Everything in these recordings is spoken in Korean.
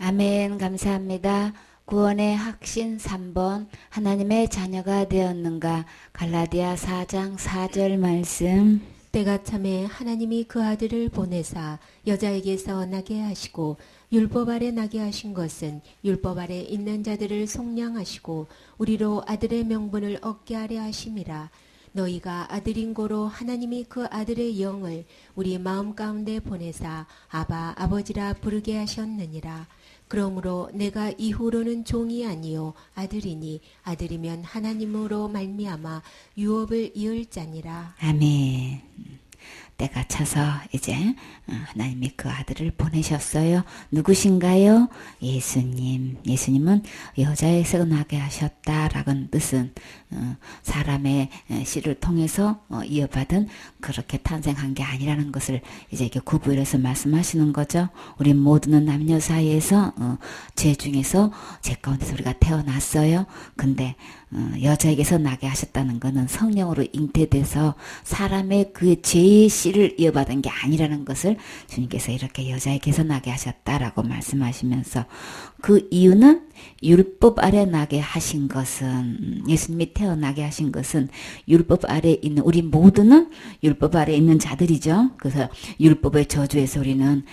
아멘. 감사합니다. 구원의 확신 3번 하나님의 자녀가 되었는가 갈라디아 4장 4절 말씀. 때가 참에 하나님이 그 아들을 보내사 여자에게서 나게 하시고 율법 아래 나게 하신 것은 율법 아래 있는 자들을 속량하시고 우리로 아들의 명분을 얻게 하려 하심이라. 너희가 아들인 고로 하나님이 그 아들의 영을 우리 마음 가운데 보내사 아바 아버지라 부르게 하셨느니라. 그러므로 내가 이후로는 종이 아니요 아들이니 아들이면 하나님으로 말미암아 유업을 이을 자니라. 아멘. 때가 차서 이제 하나님이 그 아들을 보내셨어요. 누구신가요? 예수님. 예수님은 여자에서 나게 하셨다라는 뜻은 사람의 씨를 통해서 이어받은 그렇게 탄생한 게 아니라는 것을 이제 이렇게 구분해서 말씀하시는 거죠. 우리 모두는 남녀 사이에서 죄 중에서 죄 가운데서 우리가 태어났어요. 근데 여자에게서 나게 하셨다는 것은 성령으로 잉태돼서 사람의 그 죄의 씨를 이어받은 게 아니라는 것을 주님께서 이렇게 여자에게서 나게 하셨다라고 말씀하시면서 그 이유는 율법 아래 나게 하신 것은 예수님이 태어나게 하신 것은 율법 아래 있는 우리 모두는 율법 아래 있는 자들이죠. 그래서 율법의 저주에서 우리는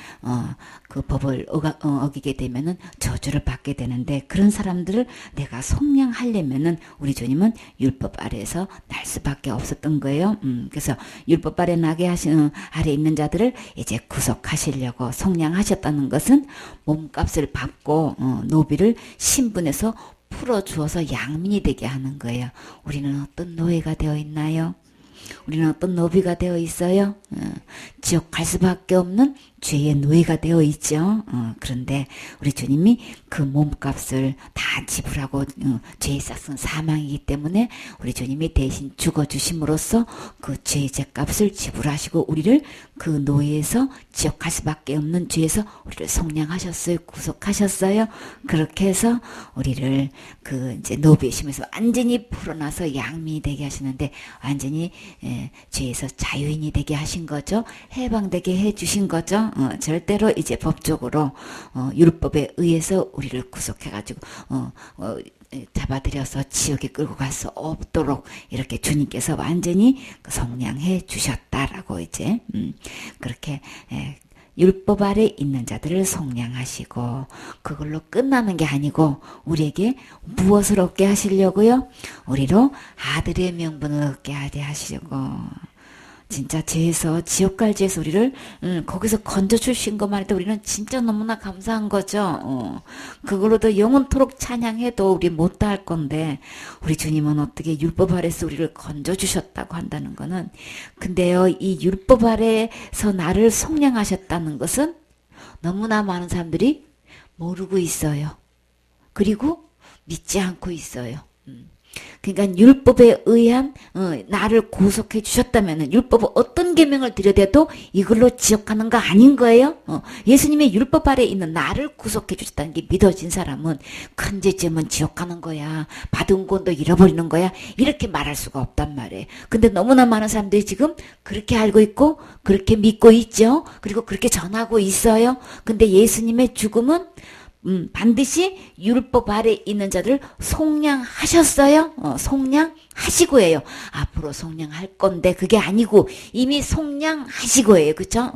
그 법을 어기게 되면은 저주를 받게 되는데 그런 사람들을 내가 속량하려면은 우리 주님은 율법 아래에서 날 수밖에 없었던 거예요. 그래서 율법 아래 나게 하시는 아래 있는 자들을 이제 구속하시려고 속량하셨다는 것은 몸값을 받고 노비를 신분에서 풀어주어서 양민이 되게 하는 거예요. 우리는 어떤 노예가 되어 있나요? 우리는 어떤 노비가 되어 있어요? 지옥 갈 수밖에 없는 죄의 노예가 되어 있죠. 그런데 우리 주님이 그 몸값을 다 지불하고 죄의 싹은 사망이기 때문에 우리 주님이 대신 죽어주심으로써 그 죄의 죄값을 지불하시고 우리를 그 노예에서 지옥 갈 수밖에 없는 죄에서 우리를 속량하셨어요. 구속하셨어요. 그렇게 해서 우리를 그 이제 노비의 심에서 완전히 풀어놔서 양민이 되게 하시는데 완전히 죄에서 자유인이 되게 하신 거죠. 해방되게 해주신 거죠. 절대로 이제 법적으로 율법에 의해서 우리를 구속해가지고 잡아들여서 지옥에 끌고 갈 수 없도록 이렇게 주님께서 완전히 속량해 주셨다라고 이제 그렇게 율법 아래 있는 자들을 속량하시고 그걸로 끝나는 게 아니고 우리에게 무엇을 얻게 하시려고요? 우리로 아들의 명분을 얻게 하게 하시려고 진짜 죄에서 지옥 갈 죄에서 우리를 거기서 건져 주신 것만 해도 우리는 진짜 너무나 감사한 거죠. 그걸로도 영원토록 찬양해도 우리 못다 할 건데 우리 주님은 어떻게 율법 아래서 우리를 건져 주셨다고 한다는 거는 근데요 이 율법 아래서 나를 속량하셨다는 것은 너무나 많은 사람들이 모르고 있어요. 그리고 믿지 않고 있어요. 그러니까 율법에 의한 나를 구속해 주셨다면은 율법은 어떤 계명을 드려도 이걸로 지옥 가는 거 아닌 거예요. 예수님의 율법 아래 있는 나를 구속해 주셨다는 게 믿어진 사람은 큰 죄지으면 지옥 가는 거야. 받은 권도 잃어버리는 거야. 이렇게 말할 수가 없단 말이에요. 근데 너무나 많은 사람들이 지금 그렇게 알고 있고 그렇게 믿고 있죠. 그리고 그렇게 전하고 있어요. 근데 예수님의 죽음은 반드시 율법 아래 있는 자들을 속량하셨어요. 속량하시고예요. 앞으로 속량할 건데 그게 아니고 이미 속량하시고예요. 그렇죠?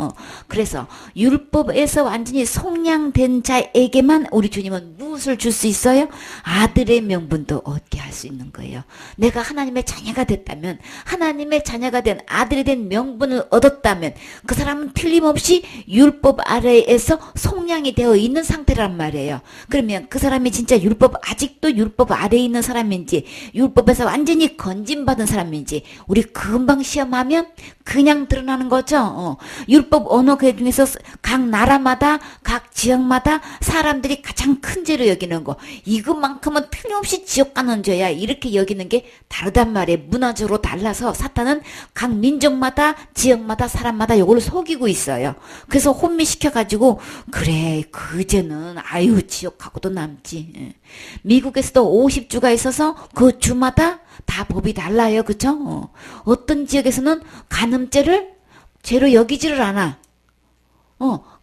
그래서 율법에서 완전히 속량된 자에게만 우리 주님은 무엇을 줄 수 있어요? 아들의 명분도 얻게 할 수 있는 거예요. 내가 하나님의 자녀가 됐다면 하나님의 자녀가 된 아들이 된 명분을 얻었다면 그 사람은 틀림없이 율법 아래에서 속량이 되어 있는 상태란 말이에요. 그러면 그 사람이 진짜 아직도 율법 아래에 있는 사람인지 율법에서 완전히 건진받은 사람인지 우리 금방 시험하면 그냥 드러나는 거죠. 율법 언어계 중에서 각 나라마다 각 지역마다 사람들이 가장 큰 죄로 여기는 거 이것만큼은 틀림없이 지옥 가는 죄야 이렇게 여기는 게 다르단 말이에요. 문화적으로 달라서 사탄은 각 민족마다 지역마다 사람마다 이걸 속이고 있어요. 그래서 혼미시켜가지고 그래 그 죄는 아유 지옥하고도 남지. 미국에서도 50주가 있어서 그 주마다 다 법이 달라요. 그쵸? 어떤 지역에서는 간음죄를 죄로 여기지를 않아.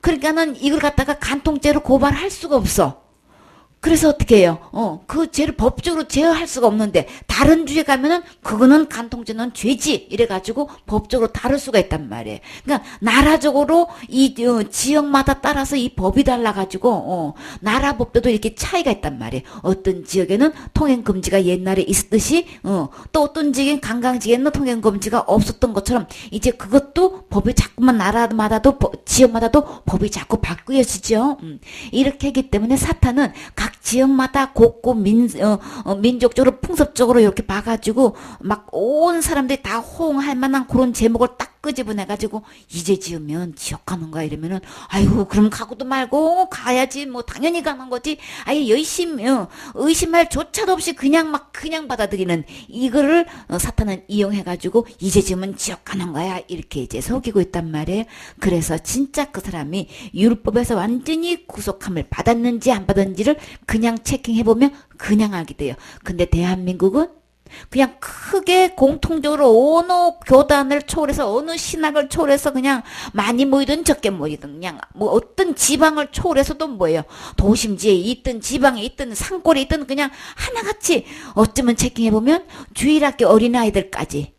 그러니까는 이걸 갖다가 간통죄로 고발할 수가 없어. 그래서 어떻게 해요? 그 죄를 법적으로 제어할 수가 없는데 다른 주에 가면은 그거는 간통죄는 죄지 이래가지고 법적으로 다룰 수가 있단 말이에요. 그러니까 나라적으로 이 지역마다 따라서 이 법이 달라가지고 나라 법도 이렇게 차이가 있단 말이에요. 어떤 지역에는 통행 금지가 옛날에 있었듯이 또 어떤 지역엔 관광지에는 통행 금지가 없었던 것처럼 이제 그것도 법이 자꾸만 나라마다도 지역마다도 법이 자꾸 바뀌어지죠. 이렇게 하기 때문에 사탄은 각 지역마다 곳곳 민족적으로 풍습적으로 이렇게 봐가지고 막 온 사람들이 다 호응할 만한 그런 제목을 딱 끄집어내가지고 이제 지으면 지역 가는 거야 이러면은 아이고 그럼 가고도 말고 가야지 뭐 당연히 가는 거지 아예 의심할 조차도 없이 그냥 받아들이는 이거를 사탄은 이용해가지고 이제 지으면 지역 가는 거야 이렇게 이제 속이고 있단 말이에요. 그래서 진짜 그 사람이 율법에서 완전히 구속함을 받았는지 안 받았는지를 그냥 체킹해보면 그냥 알게 돼요. 근데 대한민국은 그냥 크게 공통적으로 어느 교단을 초월해서 어느 신학을 초월해서 그냥 많이 모이든 적게 모이든 그냥 뭐 어떤 지방을 초월해서도 뭐예요. 도심지에 있든 지방에 있든 산골에 있든 그냥 하나같이 어쩌면 체킹해보면 주일학교 어린아이들까지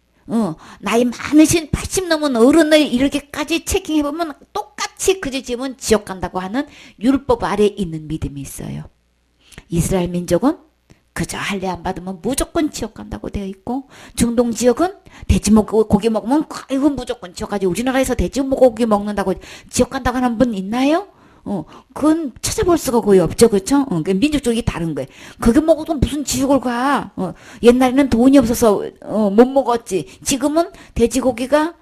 나이 많으신 80 넘은 어른을 이렇게까지 체킹해보면 똑같이 그 집은 지옥 간다고 하는 율법 아래에 있는 믿음이 있어요. 이스라엘 민족은 그저 할례 안 받으면 무조건 지옥 간다고 되어 있고 중동 지역은 돼지고기 먹으면 이건 무조건 지옥 가지. 우리나라에서 돼지고기 먹는다고 지옥 간다고 하는 분 있나요? 그건 찾아볼 수가 거의 없죠, 그렇죠? 민족적이 다른 거예요. 그게 먹어도 무슨 지옥을 가? 옛날에는 돈이 없어서 못 먹었지. 지금은 돼지고기가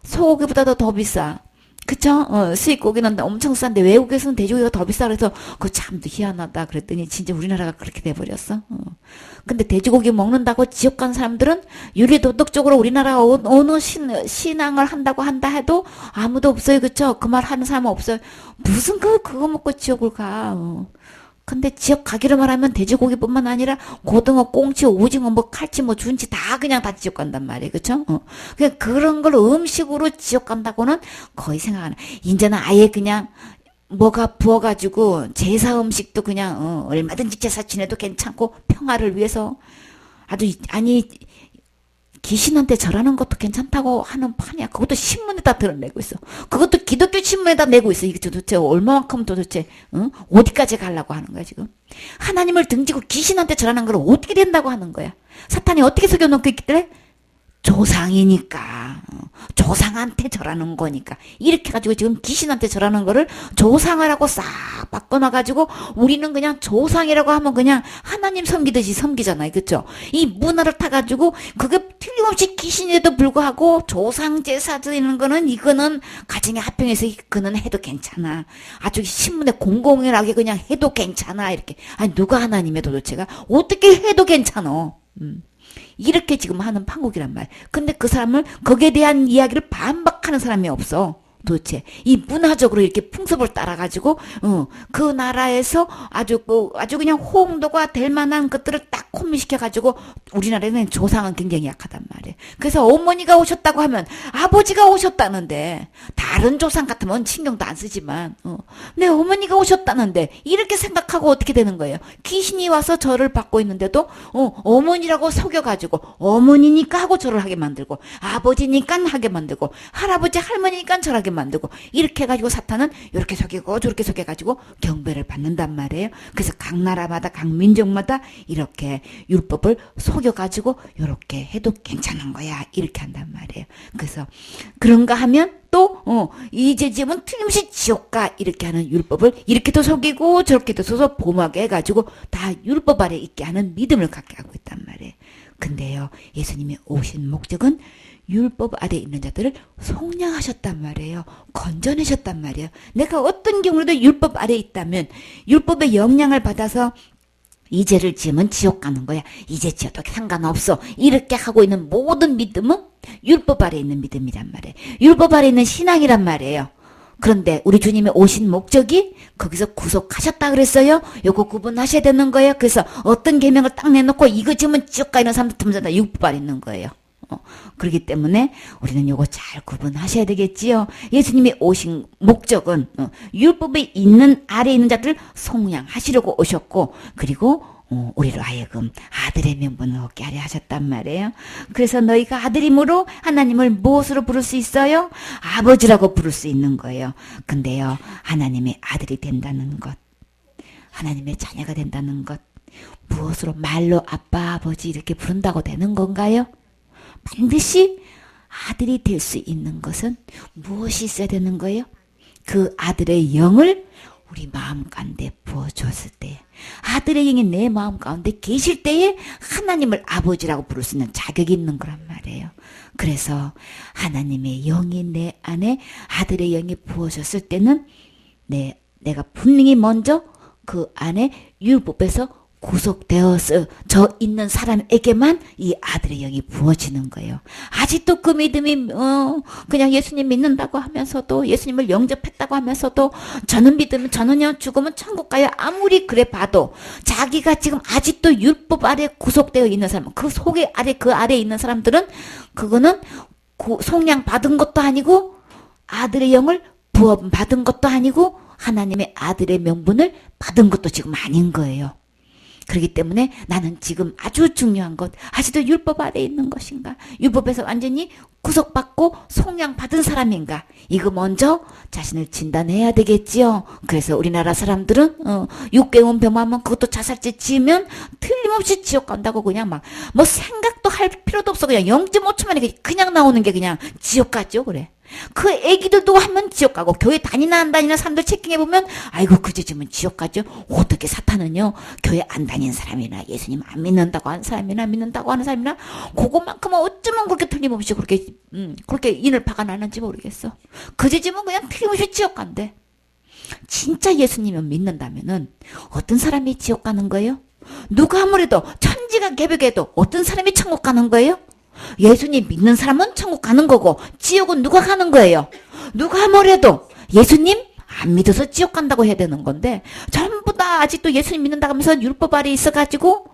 소고기보다도 더 비싸. 그쵸? 수입고기는 엄청 싼데 외국에서는 돼지고기가 더 비싸. 그래서 그거 참 희한하다 그랬더니 진짜 우리나라가 그렇게 돼버렸어. 근데 돼지고기 먹는다고 지옥 간 사람들은 윤리도덕적으로 우리나라가 어느 신앙을 한다고 한다 해도 아무도 없어요. 그쵸? 그 말 하는 사람은 없어요. 무슨 그거 먹고 지옥을 가. 근데 지역 가기로 말하면 돼지고기뿐만 아니라 고등어, 꽁치, 오징어, 뭐 칼치, 뭐 준치 다 그냥 다 지옥 간단 말이에요. 그쵸? 그냥 그런 걸 음식으로 지옥 간다고는 거의 생각 안 해. 이제는 아예 그냥 뭐가 부어가지고 제사 음식도 그냥 얼마든지 제사 지내도 괜찮고 평화를 위해서 아니 귀신한테 절하는 것도 괜찮다고 하는 판이야. 그것도 신문에다 드러내고 있어. 그것도 기독교 신문에다 내고 있어. 이게 도대체 얼마만큼 도대체 어디까지 가려고 하는 거야 지금. 하나님을 등지고 귀신한테 절하는 걸 어떻게 된다고 하는 거야. 사탄이 어떻게 속여놓고 있기 때문에 조상이니까 조상한테 절하는 거니까 이렇게 가지고 지금 귀신한테 절하는 거를 조상이라고 싹 바꿔놔가지고 우리는 그냥 조상이라고 하면 그냥 하나님 섬기듯이 섬기잖아요. 그쵸? 이 문화를 타가지고 그게 틀림없이 귀신에도 불구하고 조상 제사 드리는 거는 이거는 가정의 합평에서 그는 해도 괜찮아. 아주 신문에 공공연하게 그냥 해도 괜찮아. 이렇게. 아니 누가 하나님의 도대체가 어떻게 해도 괜찮어. 이렇게 지금 하는 판국이란 말이야. 근데 그 사람은 거기에 대한 이야기를 반박하는 사람이 없어. 도대체 이 문화적으로 이렇게 풍습을 따라가지고 그 나라에서 아주 그냥 호응도가 될 만한 것들을 딱 혼미시켜가지고 우리나라에는 조상은 굉장히 약하단 말이에요. 그래서 어머니가 오셨다고 하면 아버지가 오셨다는데 다른 조상 같으면 신경도 안 쓰지만 내 어머니가 오셨다는데 이렇게 생각하고 어떻게 되는 거예요. 귀신이 와서 절을 받고 있는데도 어머니라고 속여가지고 어머니니까 하고 절을 하게 만들고 아버지니까 하게 만들고 할아버지 할머니니까 절하게 만들고 이렇게 해가지고 사탄은 이렇게 속이고 저렇게 속여가지고 경배를 받는단 말이에요. 그래서 각 나라마다 각 민족마다 이렇게 율법을 속여가지고 이렇게 해도 괜찮은 거야 이렇게 한단 말이에요. 그래서 그런가 하면 또 이제 지금은 틀림없이 지옥가 이렇게 하는 율법을 이렇게도 속이고 저렇게도 속여서 범하게 해가지고 다 율법 아래 있게 하는 믿음을 갖게 하고 있단 말이에요. 근데요 예수님이 오신 목적은 율법 아래 있는 자들을 속량하셨단 말이에요. 건져내셨단 말이에요. 내가 어떤 경우라도 율법 아래 있다면 율법의 영향을 받아서 이 죄를 지으면 지옥 가는 거야. 이제 지어도 상관없어. 이렇게 하고 있는 모든 믿음은 율법 아래 있는 믿음이란 말이에요. 율법 아래 있는 신앙이란 말이에요. 그런데 우리 주님이 오신 목적이 거기서 구속하셨다 그랬어요. 요거 구분하셔야 되는 거예요. 그래서 어떤 계명을 딱 내놓고 이거 지으면 지옥 가는 사람들 전부 다 율법 아래 있는 거예요. 그렇기 때문에 우리는 요거 잘 구분하셔야 되겠지요. 예수님이 오신 목적은 율법에 있는 아래에 있는 자들을 속량하시려고 오셨고, 그리고 우리로 하여금 아들의 명분을 얻게 하려 하셨단 말이에요. 그래서 너희가 아들임으로 하나님을 무엇으로 부를 수 있어요? 아버지라고 부를 수 있는 거예요. 근데요, 하나님의 아들이 된다는 것, 하나님의 자녀가 된다는 것, 무엇으로 말로 아빠, 아버지 이렇게 부른다고 되는 건가요? 반드시 아들이 될 수 있는 것은 무엇이 있어야 되는 거예요? 그 아들의 영을 우리 마음 가운데 부어주었을 때, 아들의 영이 내 마음 가운데 계실 때에 하나님을 아버지라고 부를 수 있는 자격이 있는 거란 말이에요. 그래서 하나님의 영이 내 안에 아들의 영이 부어졌을 때는 내가 분명히 먼저 그 안에 율법에서 구속되어서 저 있는 사람에게만 이 아들의 영이 부어지는 거예요. 아직도 그 믿음이 그냥 예수님 믿는다고 하면서도, 예수님을 영접했다고 하면서도, 저는 믿으면 저는요 죽으면 천국 가요, 아무리 그래 봐도 자기가 지금 아직도 율법 아래 구속되어 있는 사람, 그 속에 아래, 그 아래에 있는 사람들은 그거는 속량 받은 것도 아니고 아들의 영을 부어 받은 것도 아니고 하나님의 아들의 명분을 받은 것도 지금 아닌 거예요. 그렇기 때문에 나는 지금 아주 중요한 것, 아직도 율법 아래에 있는 것인가, 율법에서 완전히 구속받고 속량받은 사람인가, 이거 먼저 자신을 진단해야 되겠지요. 그래서 우리나라 사람들은 6개월 병하면 그것도 자살죄 지으면 틀림없이 지옥 간다고 그냥 막 뭐 생각도 할 필요도 없어, 그냥 0.5초 만에 그냥 나오는 게 그냥 지옥 가죠. 그래. 그 애기들도 하면 지옥 가고, 교회 다니나 안 다니나 사람들 체킹해보면 아이고 그저 지면 지옥 가죠. 어떻게 사탄은요, 교회 안 다니는 사람이나 예수님 안 믿는다고 하는 사람이나 믿는다고 하는 사람이나 그것만큼은 어쩌면 그렇게 틀림없이 그렇게 인을 박아나는지 모르겠어. 그저 지면 그냥 틀림없이 지옥 간대. 진짜 예수님을 믿는다면은 어떤 사람이 지옥 가는 거예요? 누가 아무래도 천지가 개벽해도 어떤 사람이 천국 가는 거예요? 예수님 믿는 사람은 천국 가는 거고, 지옥은 누가 가는 거예요? 누가 뭐래도 예수님 안 믿어서 지옥 간다고 해야 되는 건데, 전부 다 아직도 예수님 믿는다고 하면서 율법 아래에 있어가지고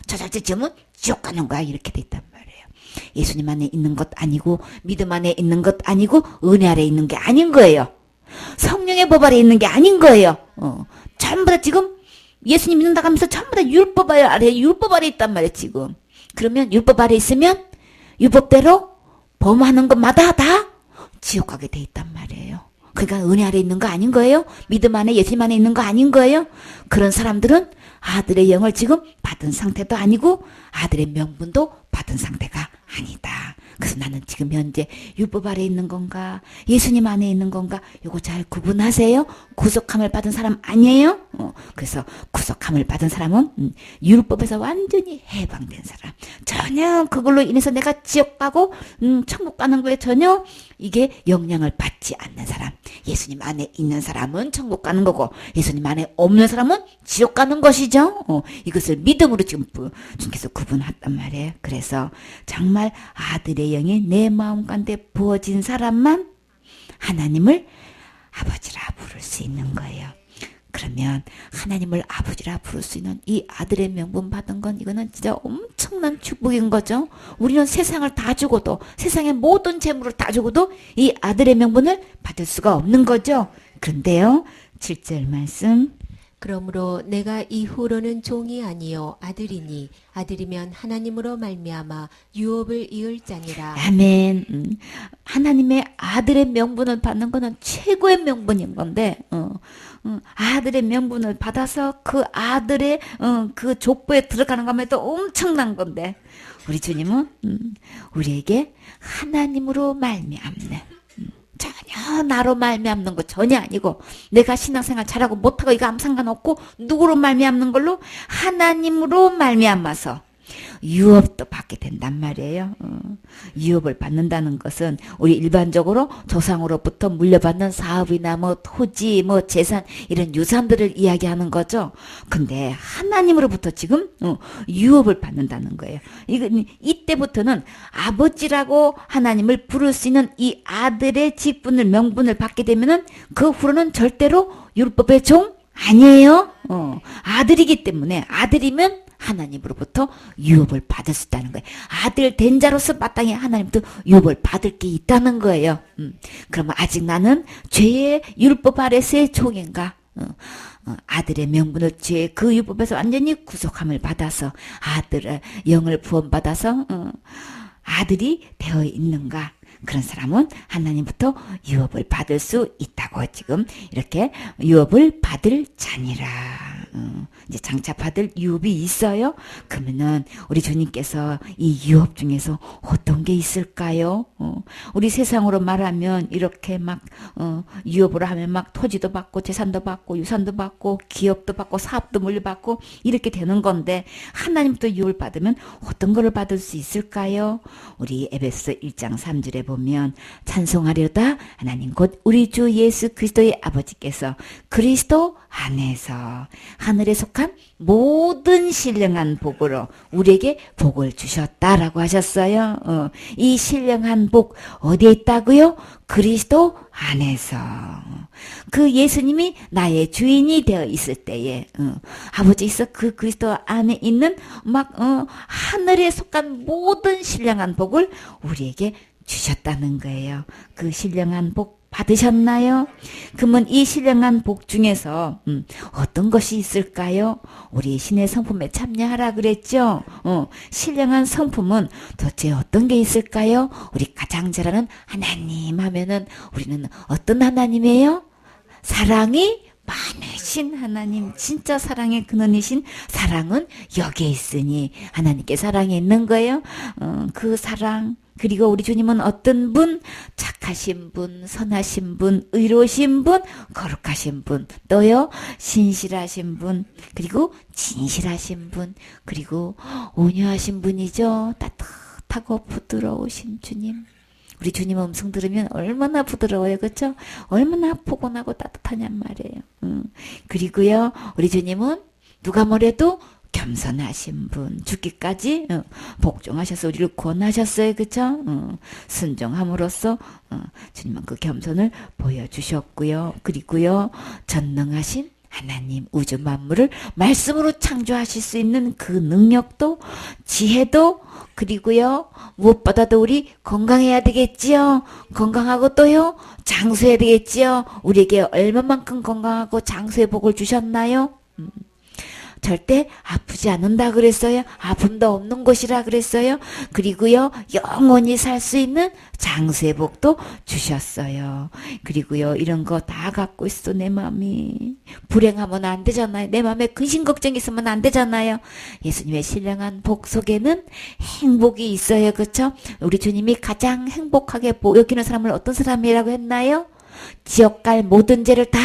자살죄 지으면 지옥 가는 거야, 이렇게 돼 있단 말이에요. 예수님 안에 있는 것 아니고, 믿음 안에 있는 것 아니고, 은혜 아래에 있는 게 아닌 거예요. 성령의 법 아래에 있는 게 아닌 거예요. 전부 다 지금 예수님 믿는다고 하면서 전부 다 율법 아래에 있단 말이에요, 지금. 그러면 율법 아래에 있으면 율법대로 범하는 것마다 다 지옥 가게 돼 있단 말이에요. 그러니까 은혜 아래 있는 거 아닌 거예요? 믿음 안에, 예수님 안에 있는 거 아닌 거예요? 그런 사람들은 아들의 영을 지금 받은 상태도 아니고 아들의 명분도 받은 상태가 아니다. 그래서 나는 지금 현재 율법 아래에 있는 건가, 예수님 안에 있는 건가, 요거 잘 구분하세요. 구속함을 받은 사람 아니에요? 그래서 구속함을 받은 사람은 율법에서 완전히 해방된 사람, 전혀 그걸로 인해서 내가 지옥 가고 천국 가는 거에 전혀 이게 영향을 받지 않는 사람, 예수님 안에 있는 사람은 천국 가는 거고, 예수님 안에 없는 사람은 지옥 가는 것이죠. 이것을 믿음으로 지금 주님께서 구분했단 말이에요. 그래서 정말 아들의 영이 내 마음 가운데 부어진 사람만 하나님을 아버지라 부를 수 있는 거예요. 그러면 하나님을 아버지라 부를 수 있는 이 아들의 명분 받은 건, 이거는 진짜 엄청난 축복인 거죠. 우리는 세상을 다 주고도, 세상의 모든 재물을 다 주고도 이 아들의 명분을 받을 수가 없는 거죠. 그런데요, 7절 말씀, 그러므로 내가 이후로는 종이 아니요 아들이니 아들이면 하나님으로 말미암아 유업을 이을 자니라. 아멘. 하나님의 아들의 명분을 받는 거는 최고의 명분인 건데, 아들의 명분을 받아서 그 아들의 그 족보에 들어가는 것만 해도 엄청난 건데, 우리 주님은 우리에게 하나님으로 말미암네. 전혀 나로 말미암는 거 전혀 아니고, 내가 신앙생활 잘하고 못하고 이거 아무 상관없고, 누구로 말미암는 걸로? 하나님으로 말미암아서 유업도 받게 된단 말이에요. 유업을 받는다는 것은 우리 일반적으로 조상으로부터 물려받는 사업이나 뭐 토지, 뭐 재산, 이런 유산들을 이야기하는 거죠. 근데 하나님으로부터 지금 유업을 받는다는 거예요. 이때부터는 아버지라고 하나님을 부를 수 있는 이 아들의 직분을, 명분을 받게 되면은 그 후로는 절대로 율법의 종 아니에요. 아들이기 때문에, 아들이면 하나님으로부터 유업을 받을 수 있다는 거예요. 아들 된 자로서 마땅히 하나님도 유업을 받을 게 있다는 거예요. 그러면 아직 나는 죄의 율법 아래서의 종인가? 아들의 명분을 죄의 그 율법에서 완전히 구속함을 받아서 아들의 영을 부원받아서 아들이 되어 있는가? 그런 사람은 하나님부터 유업을 받을 수 있다고 지금 이렇게 유업을 받을 자니라. 이제 장차 받을 유업이 있어요? 그러면은 우리 주님께서 이 유업 중에서 어떤 게 있을까요? 우리 세상으로 말하면 이렇게 막 유업으로 하면 막 토지도 받고 재산도 받고 유산도 받고 기업도 받고 사업도 물려받고 이렇게 되는 건데 하나님부터 유업을 받으면 어떤 거를 받을 수 있을까요? 우리 에베소 1장 3절에 보면 찬송하려다 하나님 곧 우리 주 예수 그리스도의 아버지께서 그리스도 안에서 하늘에 속한 모든 신령한 복으로 우리에게 복을 주셨다라고 하셨어요. 이 신령한 복 어디에 있다고요? 그리스도 안에서. 그 예수님이 나의 주인이 되어 있을 때에 아버지께서 그 그리스도 안에 있는 하늘에 속한 모든 신령한 복을 우리에게 주셨다는 거예요. 그 신령한 복 받으셨나요? 그러면 이 신령한 복 중에서 어떤 것이 있을까요? 우리 신의 성품에 참여하라 그랬죠? 신령한 성품은 도대체 어떤 게 있을까요? 우리 가장 잘 아는 하나님 하면은 우리는 어떤 하나님이에요? 사랑이 많으신 하나님, 진짜 사랑의 근원이신 사랑은 여기에 있으니 하나님께 사랑이 있는 거예요. 그 사랑, 그리고 우리 주님은 어떤 분? 착하신 분, 선하신 분, 의로우신 분, 거룩하신 분, 또요 신실하신 분, 그리고 진실하신 분, 그리고 온유하신 분이죠. 따뜻하고 부드러우신 주님. 우리 주님 음성 들으면 얼마나 부드러워요, 그렇죠? 얼마나 포근하고 따뜻하냔 말이에요. 그리고요, 우리 주님은 누가 뭐래도 겸손하신 분, 죽기까지 복종하셔서 우리를 구원하셨어요, 그렇죠? 순종함으로써 주님은 그 겸손을 보여주셨고요. 그리고요, 전능하신 하나님 우주 만물을 말씀으로 창조하실 수 있는 그 능력도 지혜도 그리고요 무엇보다도 우리 건강해야 되겠지요. 건강하고 또요 장수해야 되겠지요. 우리에게 얼마만큼 건강하고 장수의 복을 주셨나요? 절대 아프지 않는다 그랬어요. 아픔도 없는 곳이라 그랬어요. 그리고요 영원히 살 수 있는 장수의 복도 주셨어요. 그리고요 이런 거 다 갖고 있어 내 마음이 불행하면 안 되잖아요. 내 마음에 근심 걱정이 있으면 안 되잖아요. 예수님의 신령한 복 속에는 행복이 있어요. 그렇죠? 우리 주님이 가장 행복하게 여기는 사람을 어떤 사람이라고 했나요? 지옥 갈 모든 죄를 다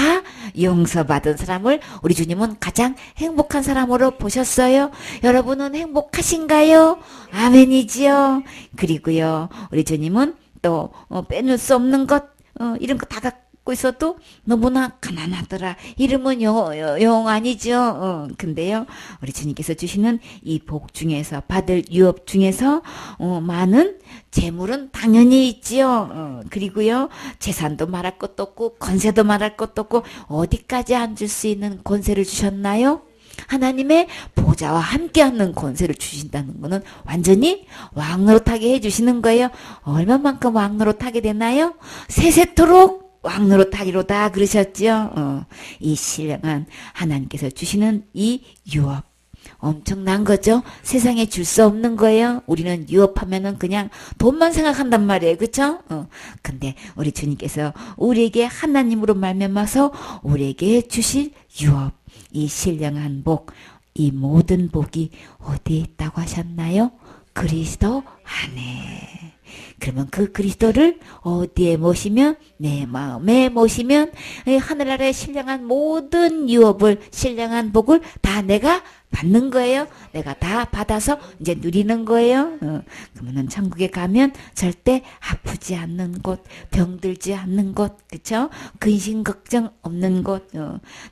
용서받은 사람을 우리 주님은 가장 행복한 사람으로 보셨어요. 여러분은 행복하신가요? 아멘이지요. 그리고요 우리 주님은 또 빼놓을 수 없는 것 이런 거 다 갖고 있어도 너무나 가난하더라. 이름은 영 아니죠. 근데요 우리 주님께서 주시는 이 복 중에서 받을 유업 중에서 많은 재물은 당연히 있지요. 그리고요 재산도 말할 것도 없고 권세도 말할 것도 없고 어디까지 앉을 수 있는 권세를 주셨나요? 하나님의 보좌와 함께하는 권세를 주신다는 것은 완전히 왕노릇하게 해주시는 거예요. 얼마만큼 왕노릇하게 되나요? 세세토록 왕노릇하기로다 그러셨죠. 이 신령한 하나님께서 주시는 이 유업 엄청난 거죠. 세상에 줄 수 없는 거예요. 우리는 유업하면은 그냥 돈만 생각한단 말이에요. 그렇죠? 근데 우리 주님께서 우리에게 하나님으로 말미암아서 우리에게 주실 유업, 이 신령한 복, 이 모든 복이 어디에 있다고 하셨나요? 그리스도 안에. 그러면 그 그리스도를 어디에 모시면 내 마음에 모시면 하늘나라의 신령한 모든 유업을 신령한 복을 다 내가 받는 거예요. 내가 다 받아서 이제 누리는 거예요. 그러면은 천국에 가면 절대 아프지 않는 곳, 병들지 않는 곳, 그쵸? 근심 걱정 없는 곳.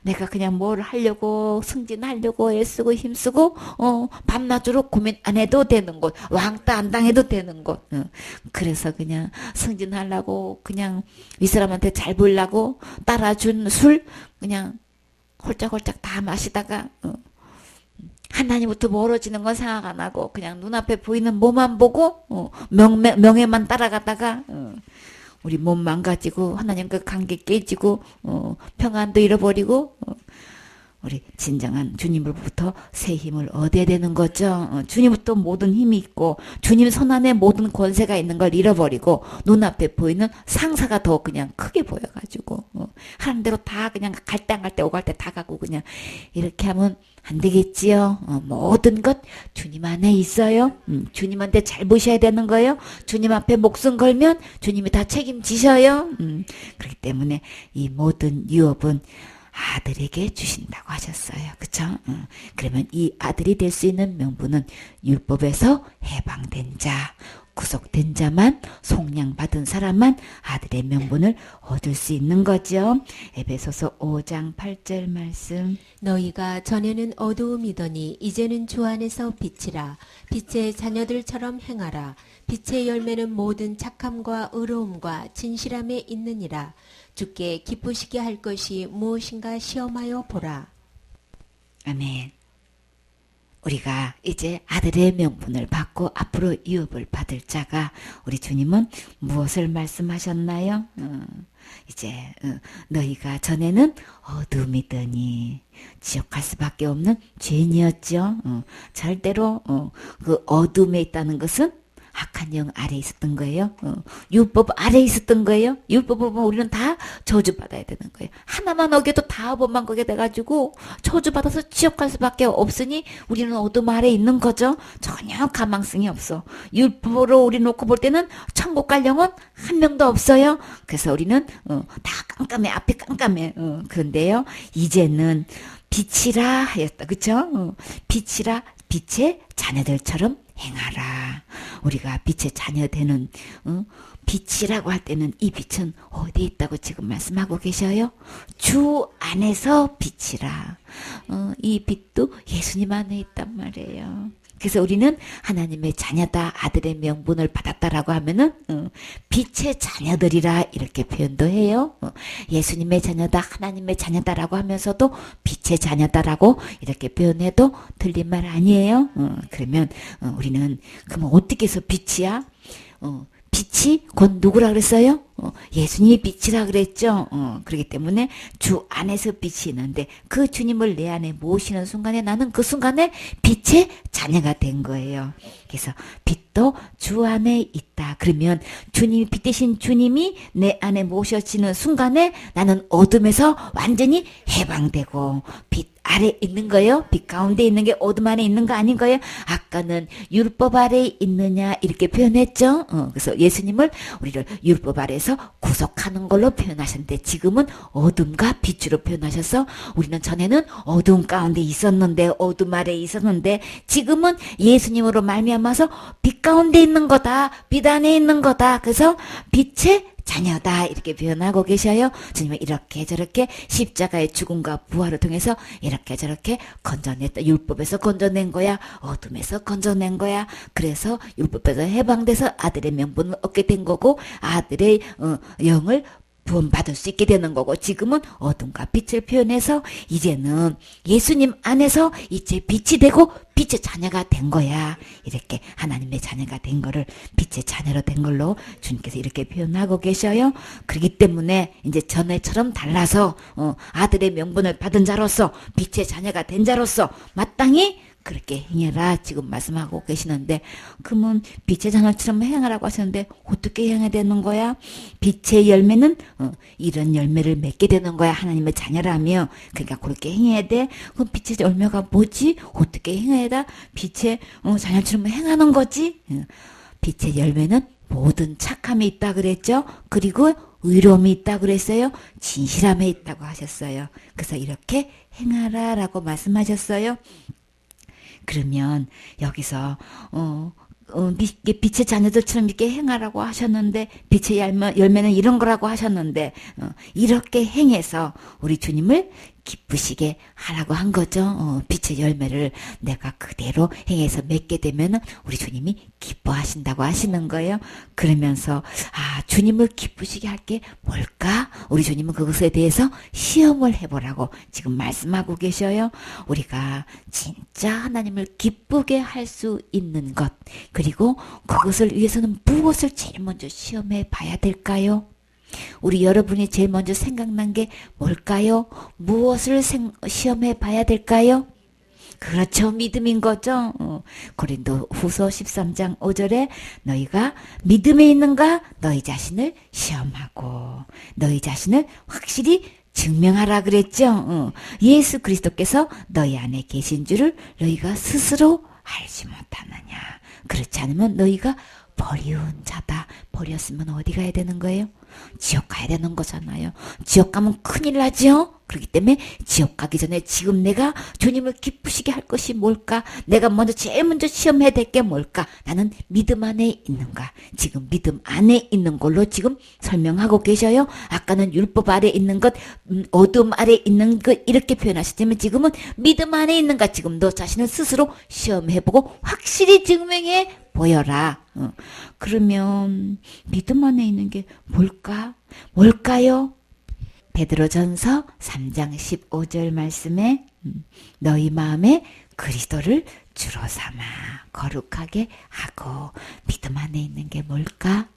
내가 그냥 뭘 하려고 승진하려고 애쓰고 힘쓰고 밤낮으로 고민 안 해도 되는 곳, 왕따 안 당해도 되는 곳. 그래서 그냥 승진하려고 그냥 윗사람한테 잘 보려고 따라준 술 그냥 홀짝홀짝 다 마시다가 하나님부터 멀어지는 건 생각 안 하고 그냥 눈앞에 보이는 뭐만 보고 명예만 따라가다가 우리 몸 망가지고 하나님과 관계 깨지고 평안도 잃어버리고 우리 진정한 주님으로부터 새 힘을 얻어야 되는 거죠. 주님부터 모든 힘이 있고 주님 손 안에 모든 권세가 있는 걸 잃어버리고 눈앞에 보이는 상사가 더 그냥 크게 보여가지고 하는 대로 다 그냥 갈 때 안 갈 때 오갈 때 다 가고 그냥 이렇게 하면 안 되겠지요. 모든 것 주님 안에 있어요. 주님한테 잘 보셔야 되는 거예요. 주님 앞에 목숨 걸면 주님이 다 책임지셔요. 그렇기 때문에 이 모든 유업은 아들에게 주신다고 하셨어요. 그쵸? 그러면 이 아들이 될 수 있는 명분은 율법에서 해방된 자, 구속된 자만, 속량받은 사람만 아들의 명분을 얻을 수 있는 거죠. 에베소서 5장 8절 말씀. 너희가 전에는 어두움이더니 이제는 주 안에서 빛이라. 빛의 자녀들처럼 행하라. 빛의 열매는 모든 착함과 의로움과 진실함에 있느니라. 주께 기쁘시게 할 것이 무엇인가 시험하여 보라. 아멘. 우리가 이제 아들의 명분을 받고 앞으로 유업을 받을 자가 우리 주님은 무엇을 말씀하셨나요? 이제 너희가 전에는 어둠이더니 지옥 갈 수밖에 없는 죄인이었죠. 절대로 그 어둠에 있다는 것은 악한 영 아래 있었던 거예요. 율법 아래 있었던 거예요. 율법을 보면 우리는 다 저주받아야 되는 거예요. 하나만 어겨도 다 법만 거게 돼가지고 저주받아서 지옥 갈 수밖에 없으니 우리는 어둠 아래 있는 거죠. 전혀 가망성이 없어. 율법으로 우리 놓고 볼 때는 천국 갈 영은 한 명도 없어요. 그래서 우리는 다 깜깜해. 앞이 깜깜해. 그런데요. 이제는 빛이라 하였다. 그쵸? 빛이라 빛의 자녀들처럼 행하라. 우리가 빛의 자녀 되는 빛이라고 할 때는 이 빛은 어디에 있다고 지금 말씀하고 계셔요? 주 안에서 빛이라. 이 빛도 예수님 안에 있단 말이에요. 그래서 우리는 하나님의 자녀다, 아들의 명분을 받았다라고 하면은 빛의 자녀들이라 이렇게 표현도 해요. 예수님의 자녀다, 하나님의 자녀다라고 하면서도 빛의 자녀다라고 이렇게 표현해도 틀린 말 아니에요. 그러면 우리는 그러면 어떻게 해서 빛이야? 빛이 곧 누구라 그랬어요? 예수님이 빛이라 그랬죠. 그렇기 때문에 주 안에서 빛이 있는데 그 주님을 내 안에 모시는 순간에 나는 그 순간에 빛의 자녀가 된 거예요. 그래서 빛도 주 안에 있다. 그러면 주님이 빛 대신 주님이 내 안에 모셔지는 순간에 나는 어둠에서 완전히 해방되고 빛 아래 있는 거예요. 빛 가운데 있는 게 어둠 안에 있는 거 아닌 거예요. 아까는 율법 아래 있느냐 이렇게 표현했죠. 그래서 예수님을 우리를 율법 아래에서 구속하는 걸로 표현하셨는데 지금은 어둠과 빛으로 표현하셔서 우리는 전에는 어둠 가운데 있었는데 어둠 아래 있었는데 지금은 예수님으로 말미암아서 빛 가운데 있는 거다. 빛 안에 있는 거다. 그래서 빛의 자녀다 이렇게 표현하고 계셔요. 주님은 이렇게 저렇게 십자가의 죽음과 부활을 통해서 이렇게 저렇게 건져냈다. 율법에서 건져낸 거야. 어둠에서 건져낸 거야. 그래서 율법에서 해방돼서 아들의 명분을 얻게 된 거고 아들의 영을 구원받을 수 있게 되는 거고 지금은 어둠과 빛을 표현해서 이제는 예수님 안에서 이제 빛이 되고 빛의 자녀가 된 거야. 이렇게 하나님의 자녀가 된 거를 빛의 자녀로 된 걸로 주님께서 이렇게 표현하고 계셔요. 그렇기 때문에 이제 전에처럼 달라서 아들의 명분을 받은 자로서 빛의 자녀가 된 자로서 마땅히 그렇게 행해라 지금 말씀하고 계시는데 그러면 빛의 자녀처럼 행하라고 하셨는데 어떻게 행해야 되는 거야? 빛의 열매는 이런 열매를 맺게 되는 거야. 하나님의 자녀라며. 그러니까 그렇게 행해야 돼. 그럼 빛의 열매가 뭐지? 어떻게 행해야 돼? 빛의 자녀처럼 행하는 거지? 빛의 열매는 모든 착함이 있다 그랬죠. 그리고 의로움이 있다 그랬어요. 진실함에 있다고 하셨어요. 그래서 이렇게 행하라라고 말씀하셨어요. 그러면 여기서 빛의 자녀들처럼 이렇게 행하라고 하셨는데 빛의 열매는 이런 거라고 하셨는데 이렇게 행해서 우리 주님을 기쁘시게 하라고 한 거죠. 빛의 열매를 내가 그대로 행해서 맺게 되면 우리 주님이 기뻐하신다고 하시는 거예요. 그러면서 주님을 기쁘시게 할 게 뭘까? 우리 주님은 그것에 대해서 시험을 해보라고 지금 말씀하고 계셔요. 우리가 진짜 하나님을 기쁘게 할 수 있는 것, 그리고 그것을 위해서는 무엇을 제일 먼저 시험해 봐야 될까요? 우리 여러분이 제일 먼저 생각난 게 뭘까요? 무엇을 시험해 봐야 될까요? 그렇죠. 믿음인 거죠. 고린도 후서 13장 5절에 너희가 믿음에 있는가? 너희 자신을 시험하고 너희 자신을 확실히 증명하라 그랬죠. 예수 그리스도께서 너희 안에 계신 줄을 너희가 스스로 알지 못하느냐. 그렇지 않으면 너희가 버리운 자다. 버렸으면 어디 가야 되는 거예요? 지옥 가야 되는 거잖아요. 지옥 가면 큰일 나죠? 그렇기 때문에 지옥 가기 전에 지금 내가 주님을 기쁘시게 할 것이 뭘까? 내가 제일 먼저 시험해야 될 게 뭘까? 나는 믿음 안에 있는가? 지금 믿음 안에 있는 걸로 지금 설명하고 계셔요. 아까는 율법 아래 있는 것, 어둠 아래 있는 것 이렇게 표현하셨지만 지금은 믿음 안에 있는가? 지금 너 자신을 스스로 시험해보고 확실히 증명해 보여라. 그러면 믿음 안에 있는 게 뭘까? 뭘까요? 베드로전서 3장 15절 말씀에 너희 마음에 그리스도를 주로 삼아 거룩하게 하고. 믿음 안에 있는 게 뭘까?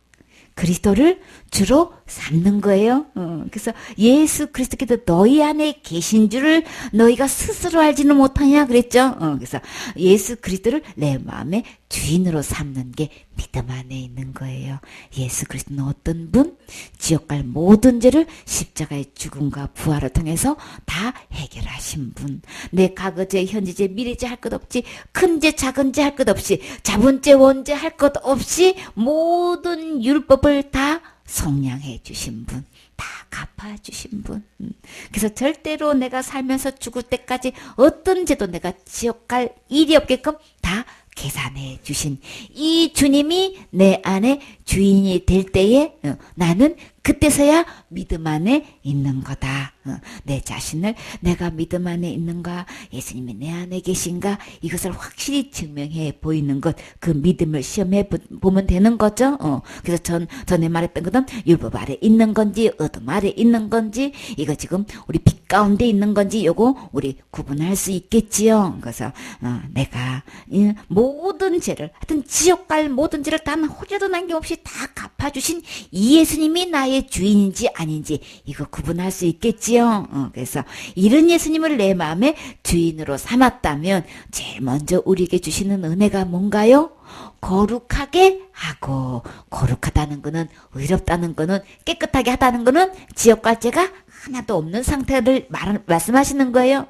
그리스도를 주로 삼는 거예요. 그래서 예수 그리스도께서 너희 안에 계신 줄을 너희가 스스로 알지는 못하냐 그랬죠. 그래서 예수 그리스도를 내 마음의 주인으로 삼는 게 믿음 안에 있는 거예요. 예수 그리스도는 어떤 분? 지옥 갈 모든 죄를 십자가의 죽음과 부활을 통해서 다 해결하신 분. 내 과거죄, 현재죄, 미래죄 할 것 없이, 큰죄, 작은죄 할 것 없이, 자본죄, 원죄 할 것 없이 모든 율법을 다 성량해 주신 분, 다 갚아 주신 분. 그래서 절대로 내가 살면서 죽을 때까지 어떤 죄도 내가 지옥 갈 일이 없게끔 다 계산해 주신 이 주님이 내 안에 주인이 될 때에 나는 그때서야 믿음 안에 있는 거다. 내 자신을 내가 믿음 안에 있는가, 예수님이 내 안에 계신가, 이것을 확실히 증명해 보이는 것, 그 믿음을 시험해 보면 되는 거죠. 그래서 전에 말했던 것은 율법 아래 있는 건지 어둠 아래 있는 건지, 이거 지금 우리 빛 가운데 있는 건지 요거 우리 구분할 수 있겠지요. 그래서 내가 모든 죄를, 하여튼 지옥 갈 모든 죄를 단 호려도 남김없이 다 갚아주신 이 예수님이 나의 주인인지 아닌지 이거 구분할 수 있겠지요. 그래서 이런 예수님을 내 마음의 주인으로 삼았다면 제일 먼저 우리에게 주시는 은혜가 뭔가요? 거룩하게 하고, 거룩하다는 거는, 의롭다는 거는, 깨끗하게 하다는 거는 지옥 갈 죄가 하나도 없는 상태를 말씀하시는 거예요.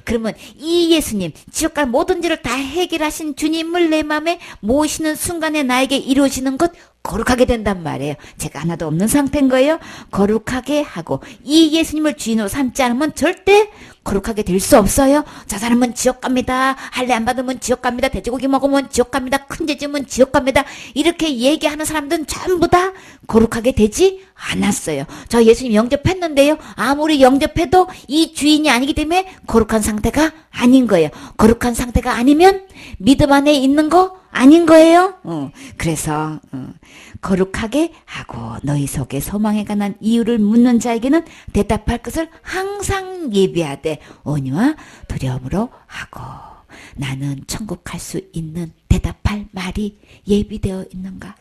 그러면 이 예수님, 지옥 갈 모든 죄를 다 해결하신 주님을 내 마음에 모시는 순간에 나에게 이루어지는 것, 거룩하게 된단 말이에요. 제가 하나도 없는 상태인 거예요. 거룩하게 하고, 이 예수님을 주인으로 삼지 않으면 절대 거룩하게 될 수 없어요. 저 사람은 지옥 갑니다. 할례 안 받으면 지옥 갑니다. 돼지고기 먹으면 지옥 갑니다. 큰 죄 지으면 지옥 갑니다. 이렇게 얘기하는 사람들은 전부 다 거룩하게 되지 않았어요. 저 예수님 영접했는데요, 아무리 영접해도 이 주인이 아니기 때문에 거룩한 상태가 아닌 거예요. 거룩한 상태가 아니면 믿음 안에 있는 거 아닌 거예요. 그래서 거룩하게 하고 너희 속에 소망에 관한 이유를 묻는 자에게는 대답할 것을 항상 예비하되 온유와 두려움으로 하고. 나는 천국 갈 수 있는 대답할 말이 예비되어 있는가?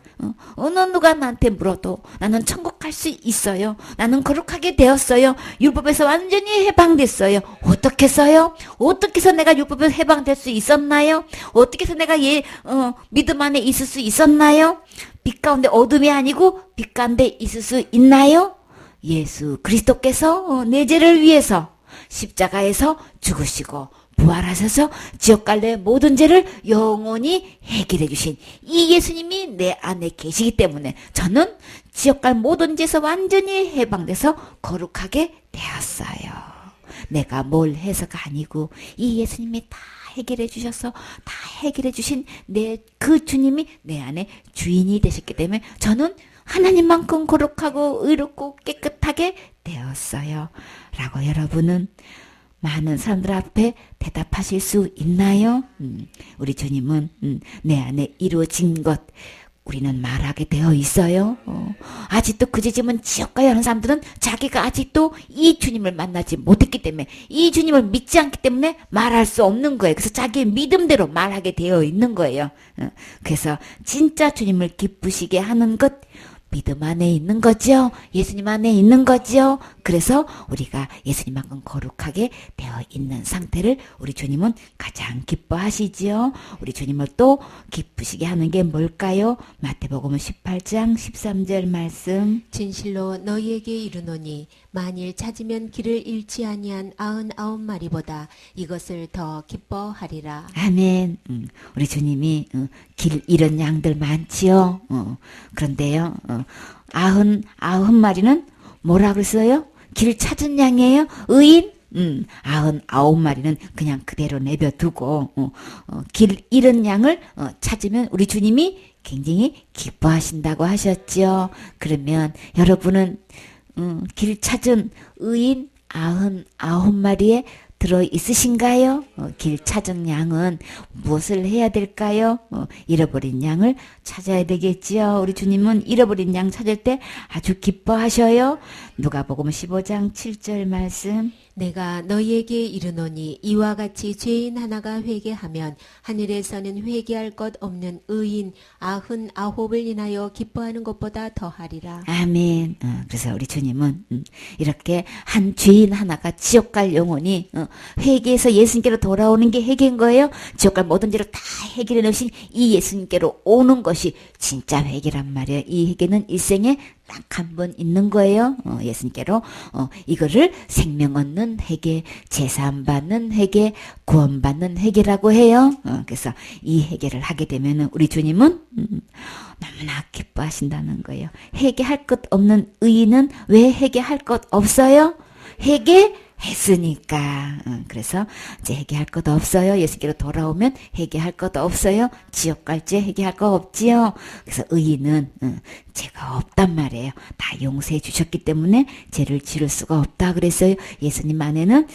어느 누가 나한테 물어도 나는 천국 갈 수 있어요. 나는 거룩하게 되었어요. 율법에서 완전히 해방됐어요. 어떻게 해서요? 어떻게 해서 내가 율법에서 해방될 수 있었나요? 어떻게 해서 내가 믿음 안에 있을 수 있었나요? 빛 가운데 어둠이 아니고 빛 가운데 있을 수 있나요? 예수 그리스도께서 내 죄를 위해서 십자가에서 죽으시고 부활하셔서 지옥 갈 내 모든 죄를 영원히 해결해 주신 이 예수님이 내 안에 계시기 때문에 저는 지옥 갈 모든 죄에서 완전히 해방돼서 거룩하게 되었어요. 내가 뭘 해서가 아니고 이 예수님이 다 해결해 주셔서 다 해결해 주신 그 주님이 내 안에 주인이 되셨기 때문에 저는 하나님만큼 거룩하고 의롭고 깨끗하게 되었어요. 라고 여러분은 많은 사람들 앞에 대답하실 수 있나요? 우리 주님은 내 안에 이루어진 것 우리는 말하게 되어 있어요. 아직도 그지짐은 지옥 가야 하는 사람들은 자기가 아직도 이 주님을 만나지 못했기 때문에 이 주님을 믿지 않기 때문에 말할 수 없는 거예요. 그래서 자기의 믿음대로 말하게 되어 있는 거예요. 그래서 진짜 주님을 기쁘시게 하는 것 믿음 안에 있는 거죠. 예수님 안에 있는 거죠. 그래서 우리가 예수님만큼 거룩하게 되어 있는 상태를 우리 주님은 가장 기뻐하시지요. 우리 주님을 또 기쁘시게 하는 게 뭘까요? 마태복음 18장 13절 말씀. 진실로 너희에게 이르노니 만일 찾으면 길을 잃지 아니한 99마리보다 이것을 더 기뻐하리라. 아멘. 우리 주님이 길 잃은 양들 많지요. 그런데요. 99마리는 뭐라 그랬어요? 길 찾은 양이에요? 의인? 99마리는 그냥 그대로 내버려두고 길 잃은 양을 찾으면 우리 주님이 굉장히 기뻐하신다고 하셨죠. 그러면 여러분은 길 찾은 의인 99마리에 들어 있으신가요? 길 찾은 양은 무엇을 해야 될까요? 잃어버린 양을 찾아야 되겠지요. 우리 주님은 잃어버린 양 찾을 때 아주 기뻐하셔요. 누가복음 15장 7절 말씀. 내가 너희에게 이르노니 이와 같이 죄인 하나가 회개하면 하늘에서는 회개할 것 없는 의인 99을 인하여 기뻐하는 것보다 더하리라. 아멘. 그래서 우리 주님은 이렇게 한 죄인 하나가 지옥 갈 영혼이 회개해서 예수님께로 돌아오는 게 회개인 거예요. 지옥 갈 모든 죄를 다 해결해 놓으신 이 예수님께로 오는 것이 진짜 회개란 말이에요. 이 회개는 일생에 딱 한 번 있는 거예요. 예수님께로 이거를 생명 얻는 회개, 제사함 받는 회개, 구원 받는 회개라고 해요. 그래서 이 회개를 하게 되면 우리 주님은 너무나 기뻐하신다는 거예요. 회개할 것 없는 의인은 왜 회개할 것 없어요? 회개했으니까. 그래서 이제 회개할 것 없어요. 예수께로 돌아오면 회개할 것 없어요. 지옥 갈지 회개할 거 없지요. 그래서 의인은 죄가 없단 말이에요. 다 용서해 주셨기 때문에 죄를 지을 수가 없다 그랬어요. 예수님 안에는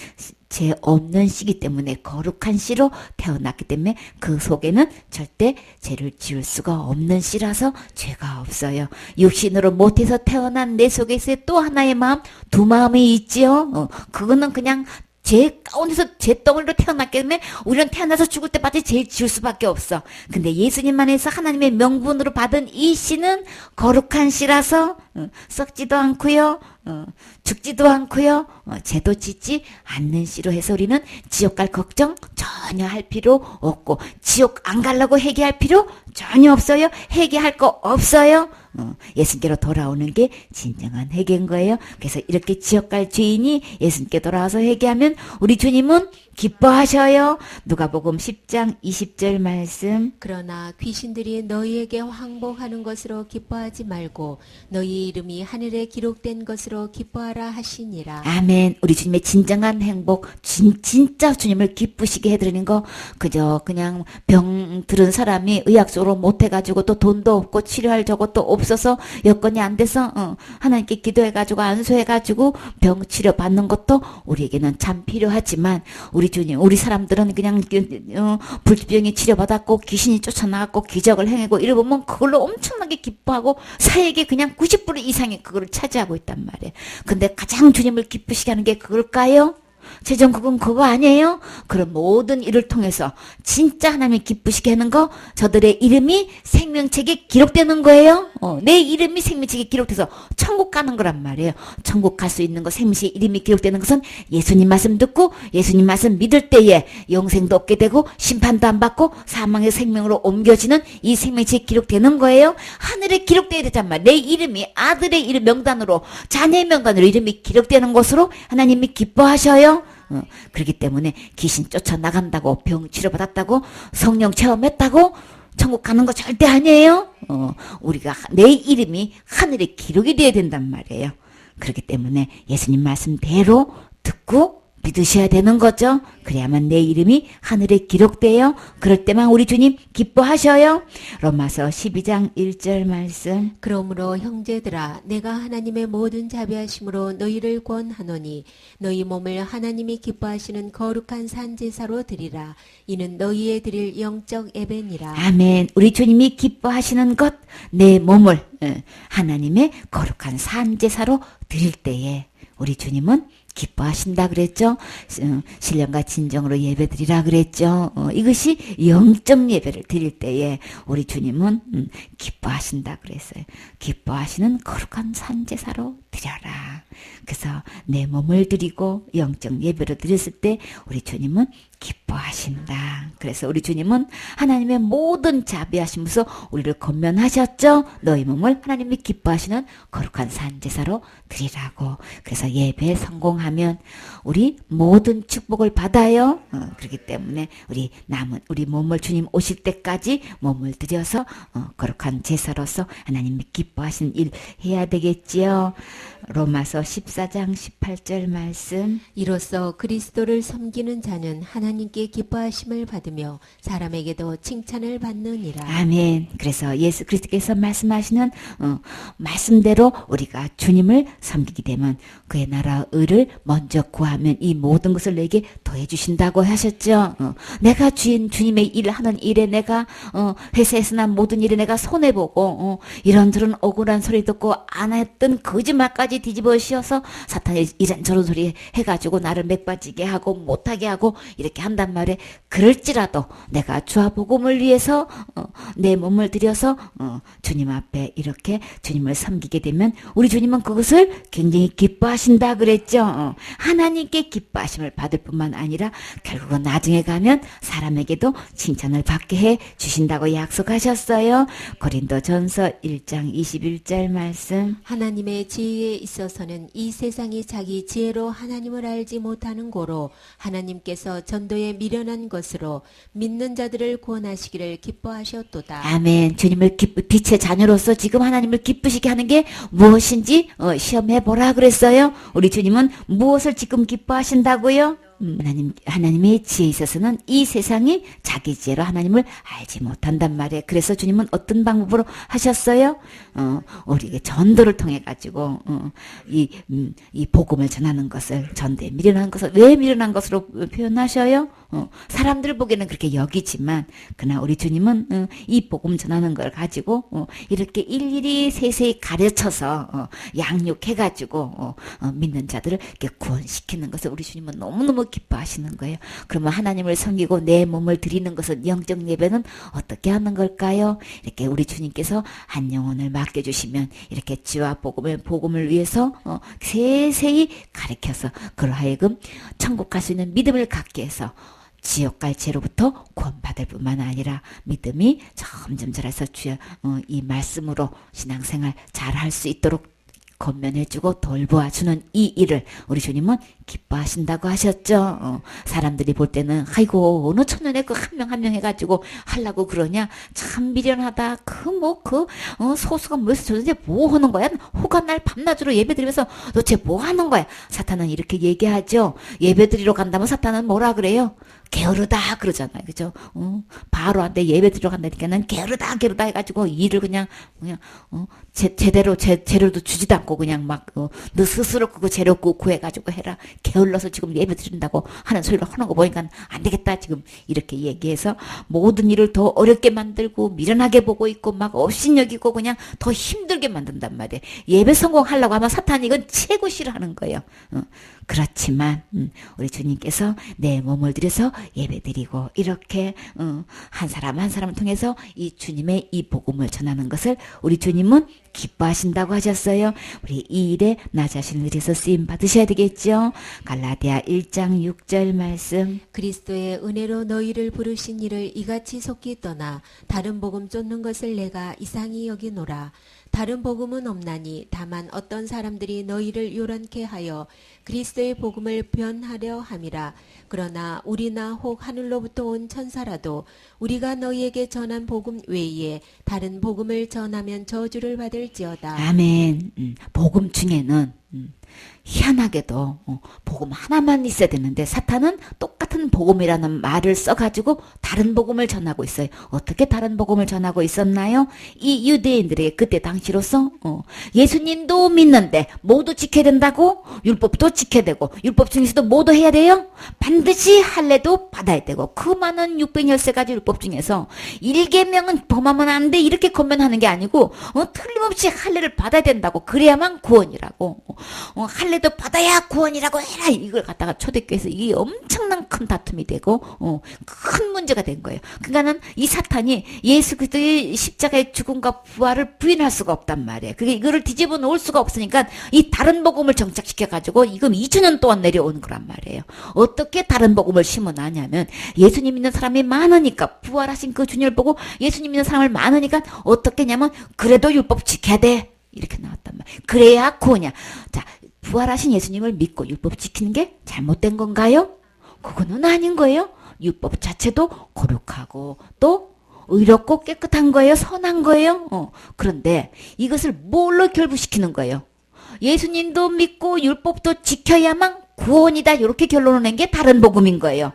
죄 없는 씨기 때문에 거룩한 씨로 태어났기 때문에 그 속에는 절대 죄를 지을 수가 없는 씨라서 죄가 없어요. 육신으로 못해서 태어난 내 속에 또 하나의 마음, 두 마음이 있지요. 그거는 그냥 죄 가운데서 죄덩어리로 태어났기 때문에 우리는 태어나서 죽을 때까지 죄 지을 수밖에 없어. 근데 예수님 안에서 하나님의 명분으로 받은 이 씨는 거룩한 씨라서 썩지도 않고요. 죽지도 않고요. 죄도 짓지 않는 씨로 해서 우리는 지옥 갈 걱정 전혀 할 필요 없고 지옥 안 가려고 회개할 필요 전혀 없어요. 회개할 거 없어요. 예수님께로 돌아오는 게 진정한 회개인 거예요. 그래서 이렇게 지옥 갈 죄인이 예수님께 돌아와서 회개하면 우리 주님은 기뻐하셔요. 누가복음 10장 20절 말씀. 그러나 귀신들이 너희에게 항복하는 것으로 기뻐하지 말고 너희 이름이 하늘에 기록된 것으로 기뻐하라 하시니라. 아멘. 우리 주님의 진정한 행복, 진짜 주님을 기쁘시게 해드리는 거 그저 그냥 병 들은 사람이 의학적으로 못해가지고 또 돈도 없고 치료할 저것도 없어서 여건이 안 돼서 하나님께 기도해가지고 안수해가지고 병 치료 받는 것도 우리에게는 참 필요하지만 우리 주님, 우리 사람들은 그냥 불치병이 치료받았고 귀신이 쫓아나갔고 기적을 행하고 이러면 그걸로 엄청나게 기뻐하고 사역의 그냥 90% 이상이 그거를 차지하고 있단 말이에요. 근데 가장 주님을 기쁘시게 하는 게 그걸까요? 최종 그건 그거 아니에요? 그런 모든 일을 통해서 진짜 하나님을 기쁘시게 하는 거 저들의 이름이 생명책에 기록되는 거예요. 내 이름이 생명책에 기록돼서 천국 가는 거란 말이에요. 천국 갈 수 있는 거 생명책에 이름이 기록되는 것은 예수님 말씀 듣고 예수님 말씀 믿을 때에 영생도 얻게 되고 심판도 안 받고 사망의 생명으로 옮겨지는 이 생명책에 기록되는 거예요. 하늘에 기록돼야 되단 말이에요. 내 이름이 아들의 이름 명단으로 자녀의 명단으로 이름이 기록되는 것으로 하나님이 기뻐하셔요. 그렇기 때문에 귀신 쫓아나간다고 병 치료받았다고 성령 체험했다고 천국 가는 거 절대 아니에요. 우리가 내 이름이 하늘에 기록이 돼야 된단 말이에요. 그렇기 때문에 예수님 말씀대로 듣고 믿으셔야 되는 거죠. 그래야만 내 이름이 하늘에 기록돼요. 그럴 때만 우리 주님 기뻐하셔요. 로마서 12장 1절 말씀. 그러므로 형제들아 내가 하나님의 모든 자비하심으로 너희를 권하노니 너희 몸을 하나님이 기뻐하시는 거룩한 산제사로 드리라. 이는 너희의 드릴 영적 예배니라. 아멘. 우리 주님이 기뻐하시는 것, 내 몸을 하나님의 거룩한 산제사로 드릴 때에 우리 주님은 기뻐하신다 그랬죠. 신령과 진정으로 예배드리라 그랬죠. 이것이 영적 예배를 드릴 때에 우리 주님은 기뻐하신다 그랬어요. 기뻐하시는 거룩한 산제사로 드려라. 그래서 내 몸을 드리고 영적 예배로 드렸을 때 우리 주님은 기뻐하신다. 그래서 우리 주님은 하나님의 모든 자비하시면서 우리를 권면하셨죠. 너희 몸을 하나님이 기뻐하시는 거룩한 산제사로 드리라고. 그래서 예배에 성공하면 우리 모든 축복을 받아요. 그렇기 때문에 우리 몸을 주님 오실 때까지 몸을 들여서 거룩한 제사로서 하나님이 기뻐하시는 일 해야 되겠지요. 로마서 14장 18절 말씀. 이로써 그리스도를 섬기는 자는 하나님께 기뻐하심을 받으며 사람에게도 칭찬을 받느니라. 아멘. 그래서 예수 그리스도께서 말씀하시는 말씀대로 우리가 주님을 섬기게 되면 그의 나라 의를 먼저 구하면 이 모든 것을 내게 더해 주신다고 하셨죠. 내가 주님의 일을 하는 일에 내가 회사에서 난 모든 일에 내가 손해보고 이런저런 억울한 소리 듣고 안 했던 거짓말까지 뒤집어 씌워서 사탄이 이런저런 소리 해가지고 나를 맥빠지게 하고 못하게 하고 이렇게 한단 말이에요. 그럴지라도 내가 주와 복음을 위해서 내 몸을 들여서 주님 앞에 이렇게 주님을 섬기게 되면 우리 주님은 그것을 굉장히 기뻐하신다 그랬죠. 하나님께 기뻐하심을 받을 뿐만 아니라 결국은 나중에 가면 사람에게도 칭찬을 받게 해 주신다고 약속하셨어요. 고린도전서 1장 21절 말씀. 하나님의 지혜에 있어서는 이 세상이 자기 지혜로 하나님을 알지 못하는 고로 하나님께서 전도에 미련한 것으로 믿는 자들을 구원하시기를 기뻐하셨도다. 아멘. 주님을 빛의 자녀로서 지금 하나님을 기쁘시게 하는 게 무엇인지 시험해 보라 그랬어요. 우리 주님은 무엇을 지금 기뻐하신다고요? 하나님의 지혜에 있어서는 이 세상이 자기 지혜로 하나님을 알지 못한단 말이에요. 그래서 주님은 어떤 방법으로 하셨어요? 우리에게 전도를 통해 가지고 이 복음을 전하는 것을 전도에 미련한 것을 왜 미련한 것으로 표현하셔요? 사람들 보기에는 그렇게 여기지만 그러나 우리 주님은 이 복음 전하는 걸 가지고 이렇게 일일이 세세히 가르쳐서 양육해 가지고 믿는 자들을 이렇게 구원시키는 것을 우리 주님은 너무너무 기뻐하시는 거예요. 그러면 하나님을 섬기고 내 몸을 드리는 것은 영적 예배는 어떻게 하는 걸까요? 이렇게 우리 주님께서 한 영혼을 맡겨주시면 이렇게 지와 복음을 위해서 세세히 가르쳐서 그러하여금 천국 갈 수 있는 믿음을 갖게 해서 지옥 갈 죄로부터 구원받을 뿐만 아니라 믿음이 점점 자라서 주여 이 말씀으로 신앙생활 잘할 수 있도록 권면해주고 돌보아주는 이 일을 우리 주님은 기뻐하신다고 하셨죠. 사람들이 볼 때는 아이고 어느 천년에 그 한 명 한 명 해가지고 하려고 그러냐 참 미련하다 소수가 뭐해서 도대체 뭐 하는 거야 호간날 밤낮으로 예배드리면서 도대체 뭐 하는 거야. 사탄은 이렇게 얘기하죠. 예배드리러 간다면 사탄은 뭐라 그래요? 게으르다 그러잖아요. 그죠? 바로한테 예배드리러 간다니까는 게으르다 해가지고 일을 그냥 제대로 재료도 주지도 않고 그냥 막 너 스스로 그거 재료 구해가지고 해라. 게을러서 지금 예배 드린다고 하는 소리를 하는 거 보니까 안 되겠다 지금 이렇게 얘기해서 모든 일을 더 어렵게 만들고 미련하게 보고 있고 막 업신여기고 그냥 더 힘들게 만든단 말이에요. 예배 성공하려고 하면 사탄이 이건 최고 싫어하는 거예요. 그렇지만 우리 주님께서 내 몸을 들여서 예배드리고 이렇게 한 사람 한 사람을 통해서 이 주님의 이 복음을 전하는 것을 우리 주님은 기뻐하신다고 하셨어요. 우리 이 일에 나 자신을 위해서 쓰임 받으셔야 되겠죠. 갈라디아 1장 6절 말씀. 그리스도의 은혜로 너희를 부르신 이를 이같이 속히 떠나 다른 복음 쫓는 것을 내가 이상히 여기노라. 다른 복음은 없나니 다만 어떤 사람들이 너희를 요란케 하여 그리스도의 복음을 변하려 함이라. 그러나 우리나 혹 하늘로부터 온 천사라도 우리가 너희에게 전한 복음 외에 다른 복음을 전하면 저주를 받을지어다. 아멘. 복음 중에는 희한하게도 복음 하나만 있어야 되는데 사탄은 똑같은 복음이라는 말을 써가지고 다른 복음을 전하고 있어요. 어떻게 다른 복음을 전하고 있었나요? 이 유대인들에게 그때 당시로서 예수님도 믿는데 모두 지켜야 된다고? 율법도 지켜야 되고 율법 중에서도 모두 해야 돼요? 반드시 할례도 받아야 되고 그 많은 613가지 율법 중에서 1계명은 범하면 안 돼 이렇게 권면하는 게 아니고 틀림없이 할례를 받아야 된다고 그래야만 구원이라고 할례도 받아야 구원이라고 해라 이걸 갖다가 초대교회에서 이게 엄청난 큰 다툼이 되고 큰 문제가 된 거예요. 그러니까는 이 사탄이 예수 그리스도의 십자가의 죽음과 부활을 부인할 수가 없단 말이에요. 그게 이거를 뒤집어 놓을 수가 없으니까 이 다른 복음을 정착시켜 가지고 이건 2000년 동안 내려오는 거란 말이에요. 어떻게 다른 복음을 심어놨냐면 예수님 믿는 사람이 많으니까 부활하신 그 주님을 보고 예수님 믿는 사람을 많으니까 어떻게 했냐면 그래도 율법 지켜야 돼 이렇게 나왔단 말이에요. 그래야 구원이야. 자, 부활하신 예수님을 믿고 율법 지키는 게 잘못된 건가요? 그거는 아닌 거예요. 율법 자체도 거룩하고 또 의롭고 깨끗한 거예요. 선한 거예요. 그런데 이것을 뭘로 결부시키는 거예요? 예수님도 믿고 율법도 지켜야만 구원이다. 이렇게 결론을 낸 게 다른 복음인 거예요.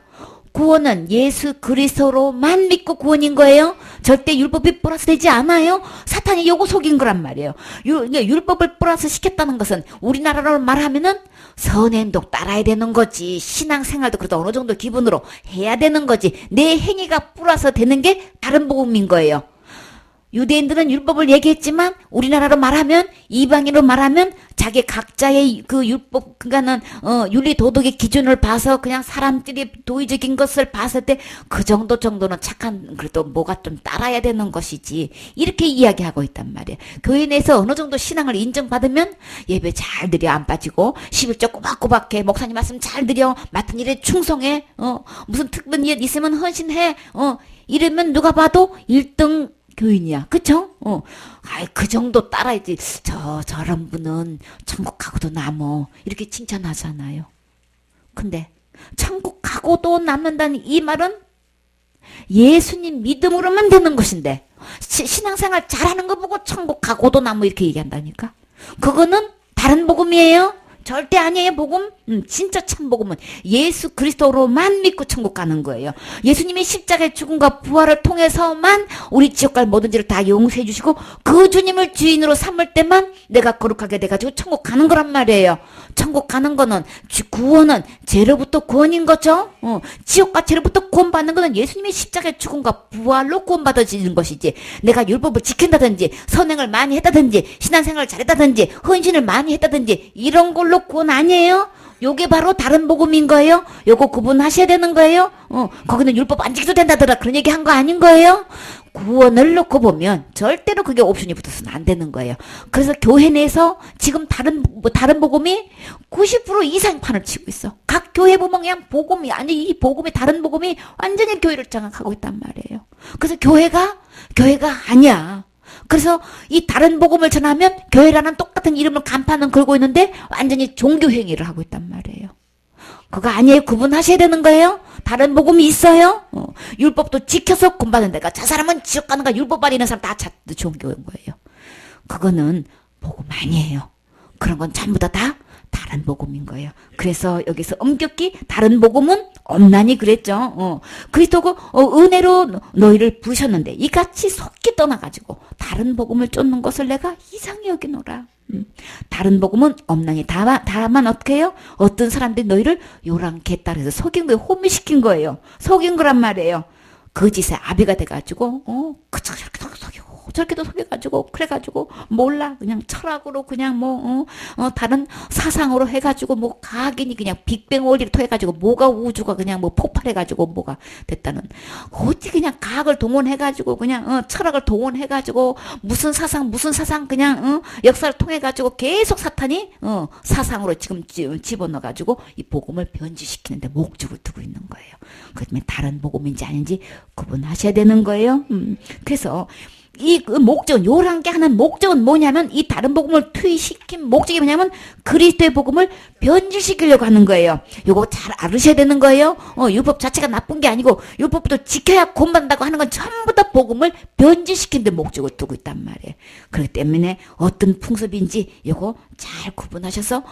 구원은 예수 그리스도로만 믿고 구원인 거예요. 절대 율법이 플러스 되지 않아요. 사탄이 요거 속인 거란 말이에요. 율법을 플러스 시켰다는 것은 우리나라로 말하면은 선행동 따라야 되는 거지. 신앙생활도 그래도 어느 정도 기본으로 해야 되는 거지. 내 행위가 플러스 되는 게 다른 복음인 거예요. 유대인들은 율법을 얘기했지만 우리나라로 말하면 이방인으로 말하면 자기 각자의 그 율법 그러니까는 윤리 도덕의 기준을 봐서 그냥 사람들이 도의적인 것을 봤을 때 그 정도는 착한 그래도 뭐가 좀 따라야 되는 것이지 이렇게 이야기하고 있단 말이에요. 교회 내에서 어느 정도 신앙을 인정받으면 예배 잘 드려 안 빠지고 11조 꼬박꼬박해 목사님 말씀 잘 드려 맡은 일에 충성해 무슨 특별한 일 있으면 헌신해 이러면 누가 봐도 1등 교인이야. 그쵸? 그 정도 따라야지. 저런 분은 천국 가고도 남어. 이렇게 칭찬하잖아요. 근데, 천국 가고도 남는다는 이 말은 예수님 믿음으로만 되는 것인데, 신앙생활 잘하는 거 보고 천국 가고도 남어. 이렇게 얘기한다니까? 그거는 다른 복음이에요. 절대 아니에요, 복음. 진짜 참 복음은 예수 그리스도로만 믿고 천국 가는 거예요. 예수님의 십자가의 죽음과 부활을 통해서만 우리 지옥 갈 모든 죄를 다 용서해 주시고 그 주님을 주인으로 삼을 때만 내가 거룩하게 돼가지고 천국 가는 거란 말이에요. 천국 가는 거는 구원은 죄로부터 구원인 거죠. 지옥과 죄로부터 구원받는 거는 예수님의 십자가의 죽음과 부활로 구원받아지는 것이지 내가 율법을 지킨다든지 선행을 많이 했다든지 신앙생활을 잘했다든지 헌신을 많이 했다든지 이런 걸로 구원 아니에요. 요게 바로 다른 복음인 거예요. 요거 구분하셔야 되는 거예요. 거기는 율법 안 지켜도 된다더라 그런 얘기 한 거 아닌 거예요. 구원을 놓고 보면 절대로 그게 옵션이 붙어서는 안 되는 거예요. 그래서 교회 내에서 지금 다른 복음이 90% 이상 판을 치고 있어. 각 교회 보면 그냥 복음이 아니 이 복음이 다른 복음이 완전히 교회를 장악하고 있단 말이에요. 그래서 교회가 아니야. 그래서 이 다른 복음을 전하면 교회라는 똑같은 이름을 간판은 걸고 있는데 완전히 종교 행위를 하고 있단 말이에요. 그거 아니에요. 구분하셔야 되는 거예요. 다른 복음이 있어요. 율법도 지켜서 구원받는 데가 저 사람은 지옥 가는 거 율법 아니는 사람 다 종교인 거예요. 그거는 복음 아니에요. 그런 건 전부 다 다른 복음인 거예요. 그래서 여기서 엄격히 다른 복음은 없나니 그랬죠. 그리스도가 은혜로 너희를 부르셨는데 이같이 속기 떠나가지고 다른 복음을 쫓는 것을 내가 이상히 여기노라. 다른 복음은 없나니 다만 어떻게 해요? 어떤 사람들이 너희를 요랑케 따라서 속인 거예요. 호미시킨 거예요. 속인 거란 말이에요. 거짓의 아비가 돼가지고 저렇게도 속여가지고 그래가지고 몰라 그냥 철학으로 그냥 다른 사상으로 해가지고 과학이니 그냥 빅뱅 원리를 통해가지고 뭐가 우주가 그냥 폭발해가지고 뭐가 됐다는 어찌 그냥 과학을 동원해가지고 그냥 철학을 동원해가지고 무슨 사상 그냥 역사를 통해가지고 계속 사탄이 사상으로 지금 집어넣어가지고 이 복음을 변질시키는데 목적을 두고 있는 거예요. 그러면 다른 복음인지 아닌지 구분하셔야 되는 거예요. 그래서 그 목적은, 요란 게 하는 목적은 뭐냐면, 이 다른 복음을 투입시킨 목적이 뭐냐면, 그리스도의 복음을 변질시키려고 하는 거예요. 요거 잘 알으셔야 되는 거예요. 율법 자체가 나쁜 게 아니고, 율법도 지켜야 구원받는다고 하는 건 전부 다 복음을 변질시키는 데 목적을 두고 있단 말이에요. 그렇기 때문에 어떤 풍습인지 요거 잘 구분하셔서,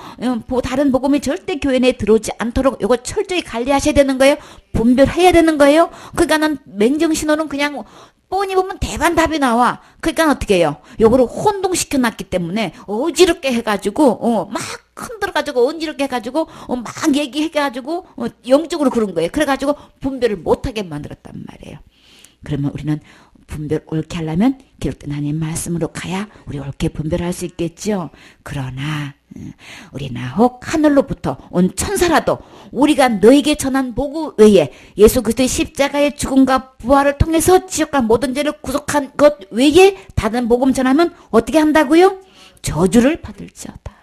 다른 복음이 절대 교회 내에 들어오지 않도록 요거 철저히 관리하셔야 되는 거예요. 분별해야 되는 거예요. 그러니까는 맹정신호는 그냥 뻔히 보면 대반답이 나와. 그러니까 어떻게 해요? 요거를 혼동시켜 놨기 때문에 어지럽게 해가지고 막 흔들어가지고 어지럽게 해가지고 막 얘기해가지고 영적으로 그런 거예요. 그래가지고 분별을 못하게 만들었단 말이에요. 그러면 우리는 분별 옳게 하려면 기록된 하나님 말씀으로 가야 우리 옳게 분별할 수 있겠죠. 그러나 우리나 혹 하늘로부터 온 천사라도 우리가 너에게 전한 복음 외에 예수 그리스도의 십자가의 죽음과 부활을 통해서 지옥과 모든 죄를 구속한 것 외에 다른 복음 전하면 어떻게 한다고요? 저주를 받을지어다.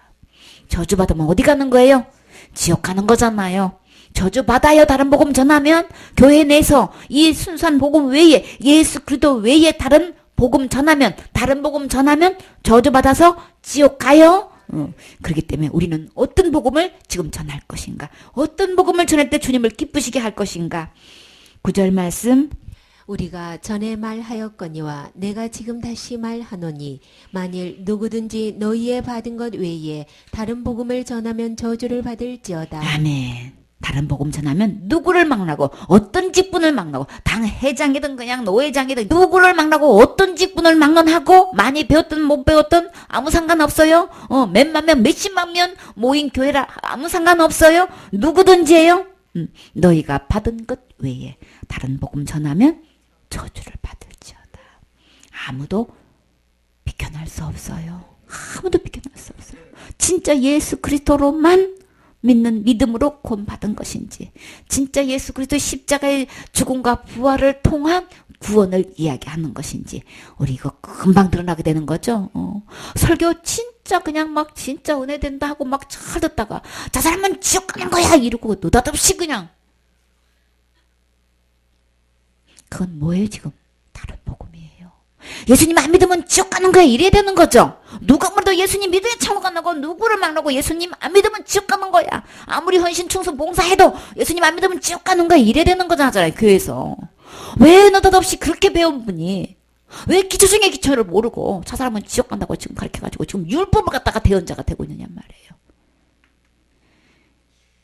저주 받으면 어디 가는 거예요? 지옥 가는 거잖아요. 저주 받아요. 다른 복음 전하면 교회 내에서 이 순수한 복음 외에 예수 그리스도 외에 다른 복음 전하면 저주 받아서 지옥 가요. 그렇기 때문에 우리는 어떤 복음을 지금 전할 것인가? 어떤 복음을 전할 때 주님을 기쁘시게 할 것인가? 9절 말씀. 우리가 전에 말하였거니와 내가 지금 다시 말하노니 만일 누구든지 너희의 받은 것 외에 다른 복음을 전하면 저주를 받을지어다. 아멘. 다른 복음 전하면 누구를 막나고 어떤 직분을 막나고 당 회장이든 그냥 노회장이든 누구를 막나고 어떤 직분을 막론하고 많이 배웠든 못 배웠든 아무 상관없어요. 몇만 명 몇십만 명 모인 교회라 아무 상관없어요. 누구든지예요. 너희가 받은 것 외에 다른 복음 전하면 저주를 받을지어다. 아무도 비켜날 수 없어요. 아무도 비켜날 수 없어요. 진짜 예수 그리스도로만 믿는 믿음으로 구원받은 것인지 진짜 예수 그리스도의 십자가의 죽음과 부활을 통한 구원을 이야기하는 것인지 우리 이거 금방 드러나게 되는 거죠. 설교 진짜 그냥 막 진짜 은혜 된다 하고 막 잘 듣다가 저 사람은 지옥 가는 거야 이러고 느닷없이 그냥 그건 뭐예요 지금? 다른 복음이에요. 예수님 안 믿으면 지옥 가는 거야 이래야 되는 거죠. 누가 뭐래도 예수님 믿으면 천국 가는 거 누구를 막라고 예수님 안 믿으면 지옥 가는 거야. 아무리 헌신 충성 봉사해도 예수님 안 믿으면 지옥 가는 거야 이래야 되는 거잖아요. 교회에서. 왜 느닷없이 그렇게 배운 분이 왜 기초 중에 기초를 모르고 저 사람은 지옥 간다고 지금 가르쳐가지고 지금 율법을 갖다가 대언자가 되고 있느냐 말이에요.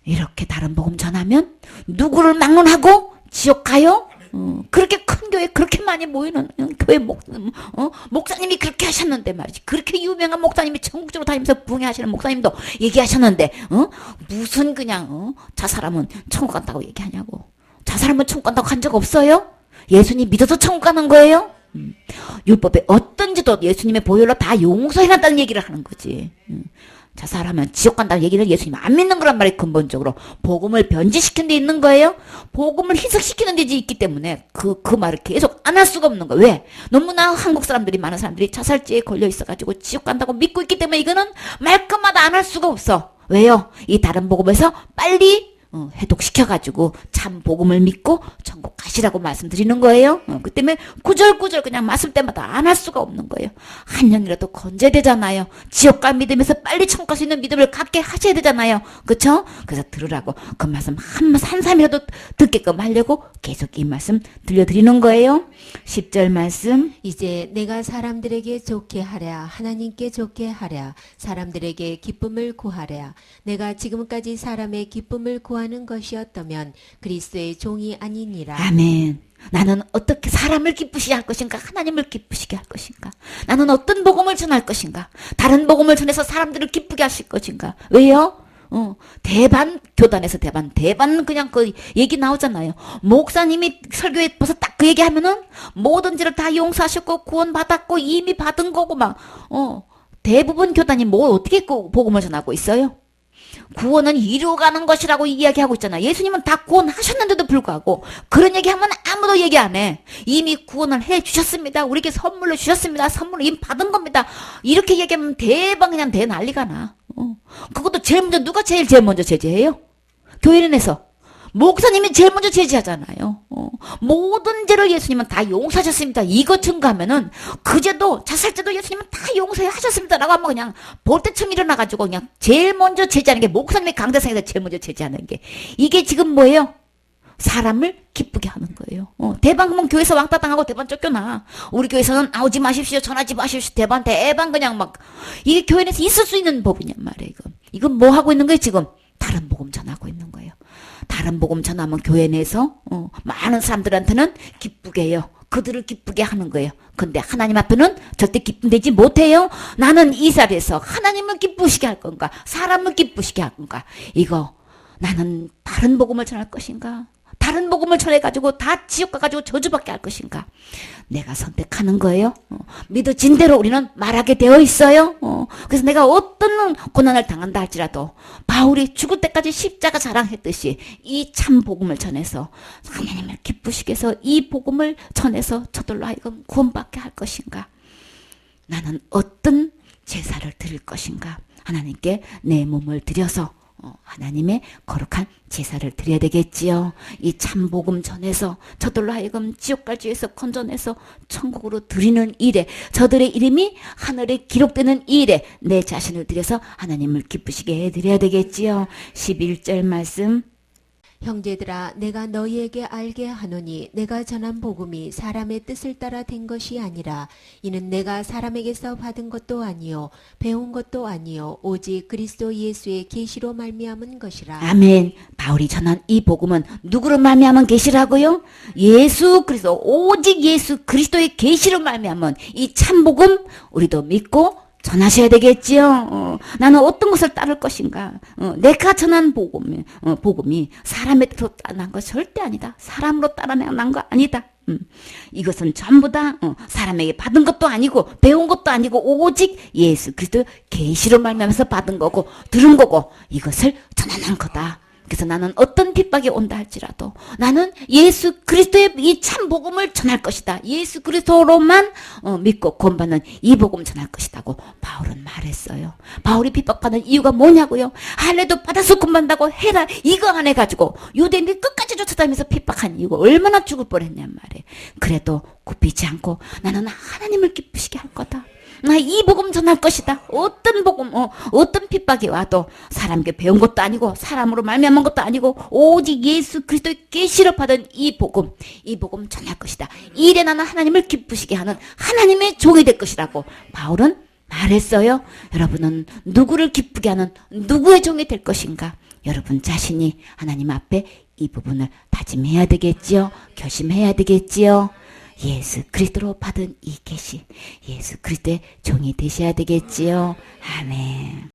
이렇게 다른 복음 전하면 누구를 막론하고 지옥 가요? 그렇게 큰 교회 그렇게 많이 모이는 교회 목사님이 그렇게 하셨는데 말이지. 그렇게 유명한 목사님이 전국적으로 다니면서 부흥하시는 목사님도 얘기하셨는데 무슨 그냥 저 사람은 천국 간다고 얘기하냐고. 저 사람은 천국 간다고 한 적 없어요? 예수님 믿어서 천국 가는 거예요? 율법에 어떤지도 예수님의 보혈로 다 용서해놨다는 얘기를 하는 거지. 저 사람은 지옥 간다는 얘기를 예수님 안 믿는 거란 말이에요. 근본적으로 복음을 변질시키는 데 있는 거예요. 복음을 희석시키는 데 있기 때문에 그 말을 계속 안 할 수가 없는 거예요. 왜? 너무나 한국 사람들이 많은 사람들이 자살죄에 걸려 있어가지고 지옥 간다고 믿고 있기 때문에 이거는 말끝마다 안 할 수가 없어. 왜요? 이 다른 복음에서 빨리 해독시켜가지고 참 복음을 믿고 천국 가시라고 말씀드리는 거예요. 그 때문에 구절구절 그냥 말씀 때마다 안 할 수가 없는 거예요. 한 명이라도 건져야 지옥 갈 믿음에서 빨리 천국 갈 수 있는 믿음을 갖게 하셔야 되잖아요. 그쵸? 그래서 들으라고 그 말씀 한 사람이라도 듣게끔 하려고 계속 이 말씀 들려드리는 거예요. 10절 말씀. 이제 내가 사람들에게 좋게 하랴 하나님께 좋게 하랴 사람들에게 기쁨을 구하랴 내가 지금까지 사람의 기쁨을 구하는 것이었다면 그리스도의 종이 아니니라. 아멘. 나는 어떻게 사람을 기쁘시게 할 것인가? 하나님을 기쁘시게 할 것인가? 나는 어떤 복음을 전할 것인가? 다른 복음을 전해서 사람들을 기쁘게 하실 것인가? 왜요? 대반 교단에서 대반 그냥 그 얘기 나오잖아요. 목사님이 설교에 벌써 딱 그 얘기 하면은 모든 죄를 다 용서하셨고 구원 받았고 이미 받은 거고 막 대부분 교단이 뭐 어떻게 복음을 전하고 있어요? 구원은 이루어가는 것이라고 이야기하고 있잖아. 예수님은 다 구원하셨는데도 불구하고 그런 얘기하면 아무도 얘기 안 해. 이미 구원을 해주셨습니다. 우리에게 선물로 주셨습니다. 선물을 이미 받은 겁니다. 이렇게 얘기하면 대박 그냥 대난리가 나. 그것도 제일 먼저 누가 제일 먼저 제재해요? 교회는에서 목사님이 제일 먼저 제지하잖아요. 모든 죄를 예수님은 다 용서하셨습니다. 이거 증거하면은 그 죄도 자살죄도 예수님은 다 용서하셨습니다라고 하면 그냥 볼때처럼 일어나가지고 그냥 제일 먼저 제지하는 게 목사님의 강대상에서 제일 먼저 제지하는 게 이게 지금 뭐예요? 사람을 기쁘게 하는 거예요. 대반 그러면 교회에서 왕따 당하고 대반 쫓겨나. 우리 교회에서는 나오지 마십시오. 전하지 마십시오. 대반 그냥 막 이게 교회 내에서 있을 수 있는 법이냔 말이에요. 이건 뭐 하고 있는 거예요 지금? 다른 복음 전하고 있는 거예요. 다른 복음 전하면 교회 내에서 많은 사람들한테는 기쁘게 해요. 그들을 기쁘게 하는 거예요. 근데 하나님 앞에는 절대 기쁨되지 못해요. 나는 이 자리에서 하나님을 기쁘시게 할 건가? 사람을 기쁘시게 할 건가? 이거 나는 다른 복음을 전할 것인가? 다른 복음을 전해가지고 다 지옥 가가지고 저주받게 할 것인가? 내가 선택하는 거예요. 믿어진 대로 우리는 말하게 되어 있어요. 그래서 내가 어떤 고난을 당한다 할지라도 바울이 죽을 때까지 십자가 자랑했듯이 이 참 복음을 전해서 하나님을 기쁘시게 해서 이 복음을 전해서 저들로 하여금 구원받게 할 것인가? 나는 어떤 제사를 드릴 것인가? 하나님께 내 몸을 드려서 하나님의 거룩한 제사를 드려야 되겠지요. 이 참복음 전해서 저들로 하여금 지옥갈지에서 건져내서 천국으로 드리는 일에 저들의 이름이 하늘에 기록되는 일에 내 자신을 드려서 하나님을 기쁘시게 해드려야 되겠지요. 11절 말씀 형제들아 내가 너희에게 알게 하노니 내가 전한 복음이 사람의 뜻을 따라 된 것이 아니라 이는 내가 사람에게서 받은 것도 아니요 배운 것도 아니요 오직 그리스도 예수의 계시로 말미암은 것이라. 아멘. 바울이 전한 이 복음은 누구로 말미암은 계시라고요? 예수 그리스도 오직 예수 그리스도의 계시로 말미암은 이 참복음 우리도 믿고 전하셔야 되겠지요. 나는 어떤 것을 따를 것인가? 내가 전한 복음이 사람의 뜻으로 따라난 것 절대 아니다. 사람으로 따라난 거 아니다. 이것은 전부 다 사람에게 받은 것도 아니고 배운 것도 아니고 오직 예수 그리스도 계시로 말미암아서 받은 거고 들은 거고 이것을 전하는 거다. 그래서 나는 어떤 핍박이 온다 할지라도 나는 예수 그리스도의 이 참 복음을 전할 것이다. 예수 그리스도로만 믿고 구원받는 이 복음 전할 것이다고 바울은 말했어요. 바울이 핍박받는 이유가 뭐냐고요? 할례도 받아서 구원받는다고 해라. 이거 안 해가지고 유대인들이 끝까지 쫓아다니면서 핍박한 이유가 얼마나 죽을 뻔했냔 말이에요. 그래도 굽히지 않고 나는 하나님을 기쁘시게 할 거다. 나 이 복음 전할 것이다. 어떤 복음, 어떤 핍박이 와도 사람에게 배운 것도 아니고 사람으로 말미암은 것도 아니고 오직 예수 그리스도의 계시로 받은 이 복음 전할 것이다. 이 일에 나는 하나님을 기쁘시게 하는 하나님의 종이 될 것이라고 바울은 말했어요. 여러분은 누구를 기쁘게 하는 누구의 종이 될 것인가? 여러분 자신이 하나님 앞에 이 부분을 다짐해야 되겠지요. 결심해야 되겠지요. 예수 그리스도로 받은 이 계시, 예수 그리스도의 종이 되셔야 되겠지요. 아멘.